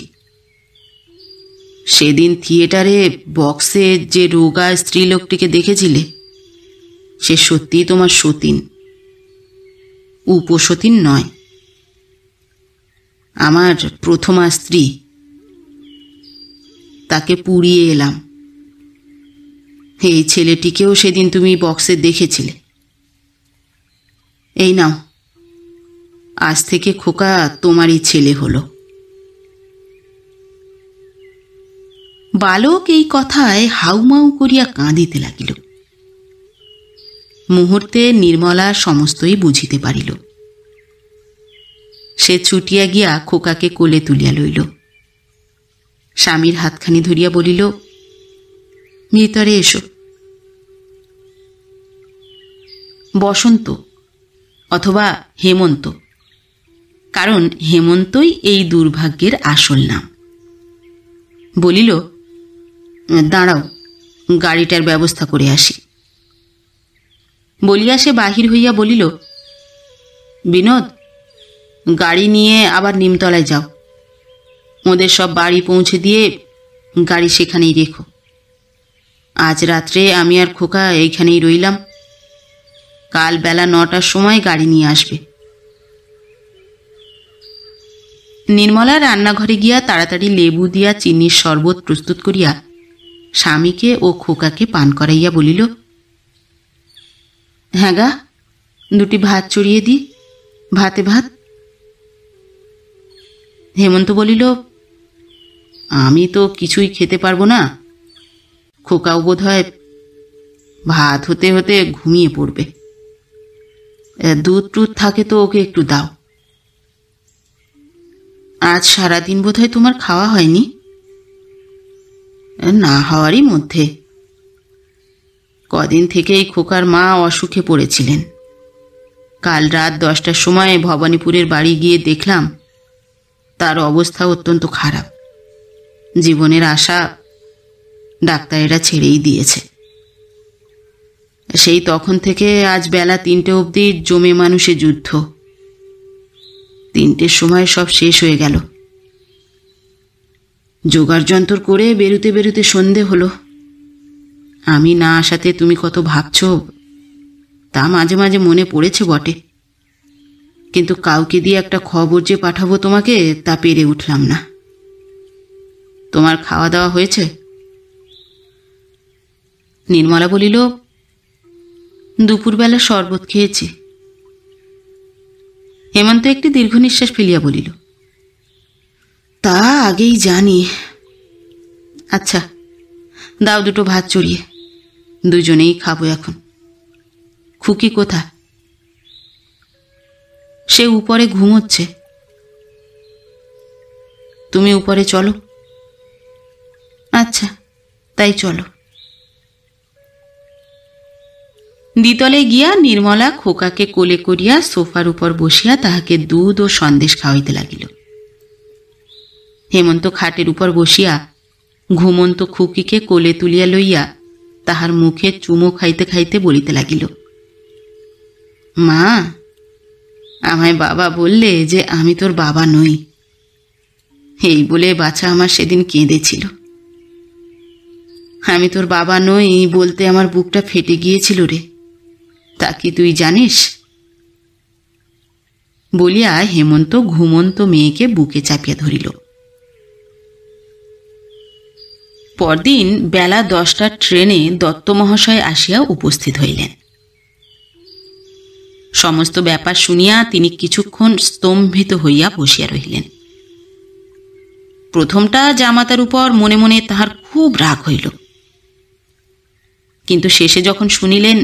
সেদিন থিয়েটারে বক্সে যে রোগা স্ত্রীলোকটিকে দেখেছিলে, সে সত্যিই তোমার সতীন, উপসতীন নয়। আমার প্রথমা স্ত্রী। তাকে পুড়িয়ে এলাম। এই ছেলেটিকেও সেদিন তুমি বক্সে দেখেছিলে। এই নাও, আজ থেকে খোকা তোমারই ছেলে হলো। বালক এই কথায় হাউমাউ করিয়া কাঁদিতে লাগিল। মুহূর্তে নির্মলা সমস্তই বুঝিতে পারিল। সে ছুটিয়া গিয়া খোকাকে কোলে তুলিয়া লইল। স্বামীর হাতখানি ধরিয়া বলিল, ভিতরে এসো। বসন্ত অথবা হেমন্ত, কারণ হেমন্তই এই দুর্ভাগ্যের আসল নাম। বলিল, দাঁড়াও, গাড়িটার ব্যবস্থা করে আসি। বলিয়া সে বাহির হইয়া বলিল, বিনোদ, গাড়ি নিয়ে আবার নিমতলায় যাও। ওদের সব বাড়ি পৌঁছে দিয়ে গাড়ি সেখানেই রেখো। আজ রাত্রে আমি আর খোকা এইখানেই রইলাম। কাল বেলা 9টার সময় গাড়ি নিয়ে আসবে। নির্মলা রান্নাঘরে গিয়া তাড়াতাড়ি লেবু দিয়া চিনির শরবত প্রস্তুত করিয়া স্বামীকে ও খোকাকে পান করাইয়া বলিল, হ্যাঁ গা, 2টি ভাত চড়িয়ে দি, ভাতে ভাত। হেমন্ত বলিল, আমি তো কিছুই খেতে পারবো না। খোকাও বোধ হয় ভাত হতে হতে ঘুমিয়ে পড়বে। দুধ টুধ থাকে তো ওকে একটু দাও। আজ সারাদিন বোধ হয় তোমার খাওয়া হয়নি। না হওয়ারই মধ্যে। কদিন থেকেই খোকার মা অসুখে পড়েছিলেন। কাল রাত 10টার সময় ভবানীপুরের বাড়ি গিয়ে দেখলাম তার অবস্থা অত্যন্ত খারাপ। জীবনের আশা ডাক্তারেরা ছেড়েই দিয়েছে। সেই তখন থেকে আজ বেলা 3টে অবধি জমে মানুষে যুদ্ধ। 3টের সময় সব শেষ হয়ে গেল। জোগাড় যন্ত্র করে বেরুতে বেরুতে সন্ধে হলো। আমি না আসাতে তুমি কত ভাবছ তা মাঝে মাঝে মনে পড়েছে বটে, কিন্তু কাউকে দিয়ে একটা খবর যে পাঠাবো তোমাকে তা পেরে উঠলাম না। তোমার খাওয়া দাওয়া হয়েছে? নির্মলা বলিল, দুপুরবেলা শরবত খেয়েছি। হেমন্ত একটি দীর্ঘ নিঃশ্বাস ফেলিয়া বলিল, তা আগেই জানি। আচ্ছা, দাও 2টো ভাত চড়িয়ে, দুজনেই খাবো এখন। খুকি কোথা? সে উপরে ঘুমোচ্ছে। তুমি উপরে চলো। আচ্ছা, তাই চলো। দ্বিতলে গিয়া নির্মলা খোকাকে কোলে করিয়া সোফার উপর বসিয়া তাহাকে দুধ ও সন্দেশ খাওয়াইতে লাগিল। হেমন্ত খাটের উপর বসিয়া ঘুমন্ত খুকিকে কোলে তুলিয়া লইয়া তাহার মুখে চুমো খাইতে খাইতে বলিতে লাগিল, মা, আমায় বাবা বললে যে আমি তোর বাবা নই, এই বলে বাছা আমার সেদিন কেঁদেছিল। আমি তোর বাবা নই বলতে আমার বুকটা ফেটে গিয়েছিল রে, তা কি তুই জানিস? বলিয়া হেমন্ত ঘুমন্ত মেয়েকে বুকে চাপিয়া ধরিল। পরদিন বেলা 10টার ট্রেনে দত্ত মহাশয় আসিয়া উপস্থিত হইলেন। সমস্ত ব্যাপার শুনিয়া তিনি কিছুক্ষণ স্তম্ভিত হইয়া বসিয়া রহিলেন। প্রথমটা জামাতার উপর মনে মনে তাহার খুব রাগ হইল, কিন্তু শেষে যখন শুনিলেন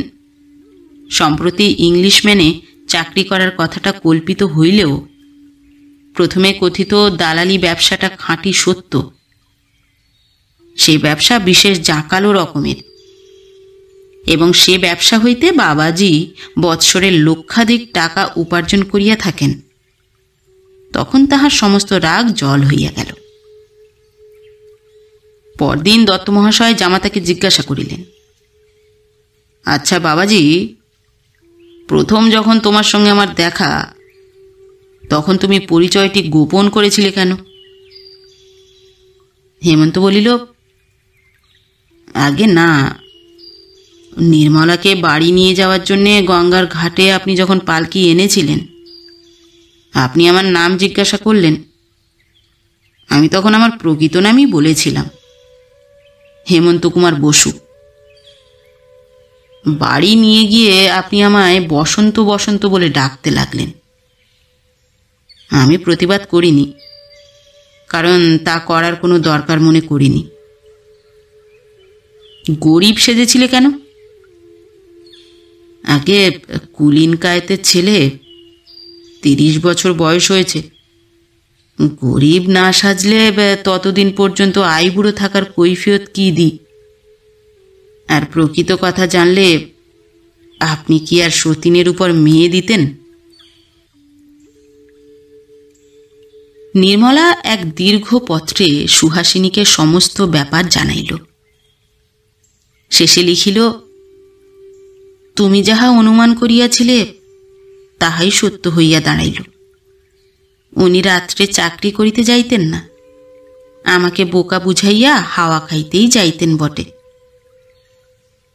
সম্প্রতি ইংলিশম্যানে চাকরি করার কথাটা কল্পিত হইলেও প্রথমে কথিত দালালি ব্যবসাটা খাঁটি সত্য, সেই ব্যবসা বিশেষ জাঁকালো রকমের, এবং সে ব্যবসা হইতে বাবাজি বৎসরের লক্ষাধিক টাকা উপার্জন করিয়া থাকেন, তখন তাহার সমস্ত রাগ জল হইয়া গেল। পরদিন দত্ত মহাশয় জামাতাকে জিজ্ঞাসা করিলেন, আচ্ছা বাবাজি, প্রথম যখন তোমার সঙ্গে আমার দেখা তখন তুমি পরিচয়টি গোপন করেছিলে কেন? হেমন্ত বলিল, আগে না, নির্মলাকে বাড়ি নিয়ে যাওয়ার জন্যে গঙ্গার ঘাটে আপনি যখন পালকি এনেছিলেন, আপনি আমার নাম জিজ্ঞাসা করলেন। আমি তখন আমার প্রকৃত নামই বলেছিলাম, হেমন্ত কুমার বসু। বাড়ি নিয়ে গিয়ে আপনি আমায় বসন্ত বসন্ত বলে ডাকতে লাগলেন। আমি প্রতিবাদ করিনি, কারণ তা করার কোনো দরকার মনে করিনি। গরিব সেজেছিলে কেন? আগে কুলীন কায়েতের ছেলে, 30 বছর বয়স হয়েছে, গরিব না সাজলে ততদিন পর্যন্ত আইবুড়ো থাকার কৈফিয়ত কি দিই? আর প্রকৃত কথা জানলে আপনি কি আর সতীনের উপর মেয়ে দিতেন? নির্মলা এক দীর্ঘ পত্রে সুহাসিনীকে সমস্ত ব্যাপার জানাইল। শেষে লিখিল, তুমি যাহা অনুমান করিয়াছিলে তাহাই সত্য হইয়া দাঁড়াইল। উনি রাত্রে চাকরি করিতে যাইতেন না, আমাকে বোকা বুঝাইয়া হাওয়া খাইতেই যাইতেন বটে।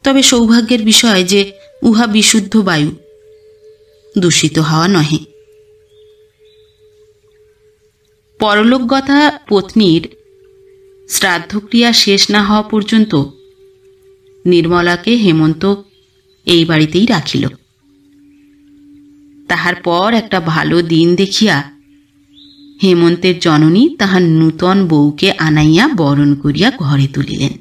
তবে সৌভাগ্যের বিষয় যে উহা বিশুদ্ধ বায়ু, দূষিত হাওয়া নহে। পরলোকগতা পত্নীর শ্রাদ্ধক্রিয়া শেষ না হওয়া পর্যন্ত নির্মলাকে হেমন্ত এই বাড়িতেই রাখিল। তাহার পর একটা ভালো দিন দেখিয়া হেমন্তের জননী তাহার নূতন বউকে আনাইয়া বরণ করিয়া ঘরে তুলিলেন।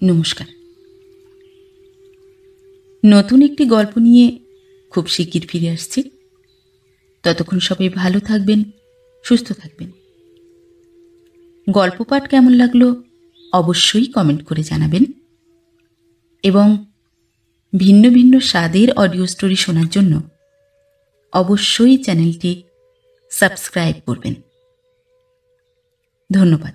নমস্কার। নতুন একটি গল্প নিয়ে খুব শিগগির ফিরে আসছি। ততক্ষণ সবাই ভালো থাকবেন, সুস্থ থাকবেন। গল্প পাঠ কেমন লাগলো অবশ্যই কমেন্ট করে জানাবেন, এবং ভিন্ন ভিন্ন স্বাদের অডিও স্টোরি শোনার জন্য অবশ্যই চ্যানেলটি সাবস্ক্রাইব করবেন। ধন্যবাদ।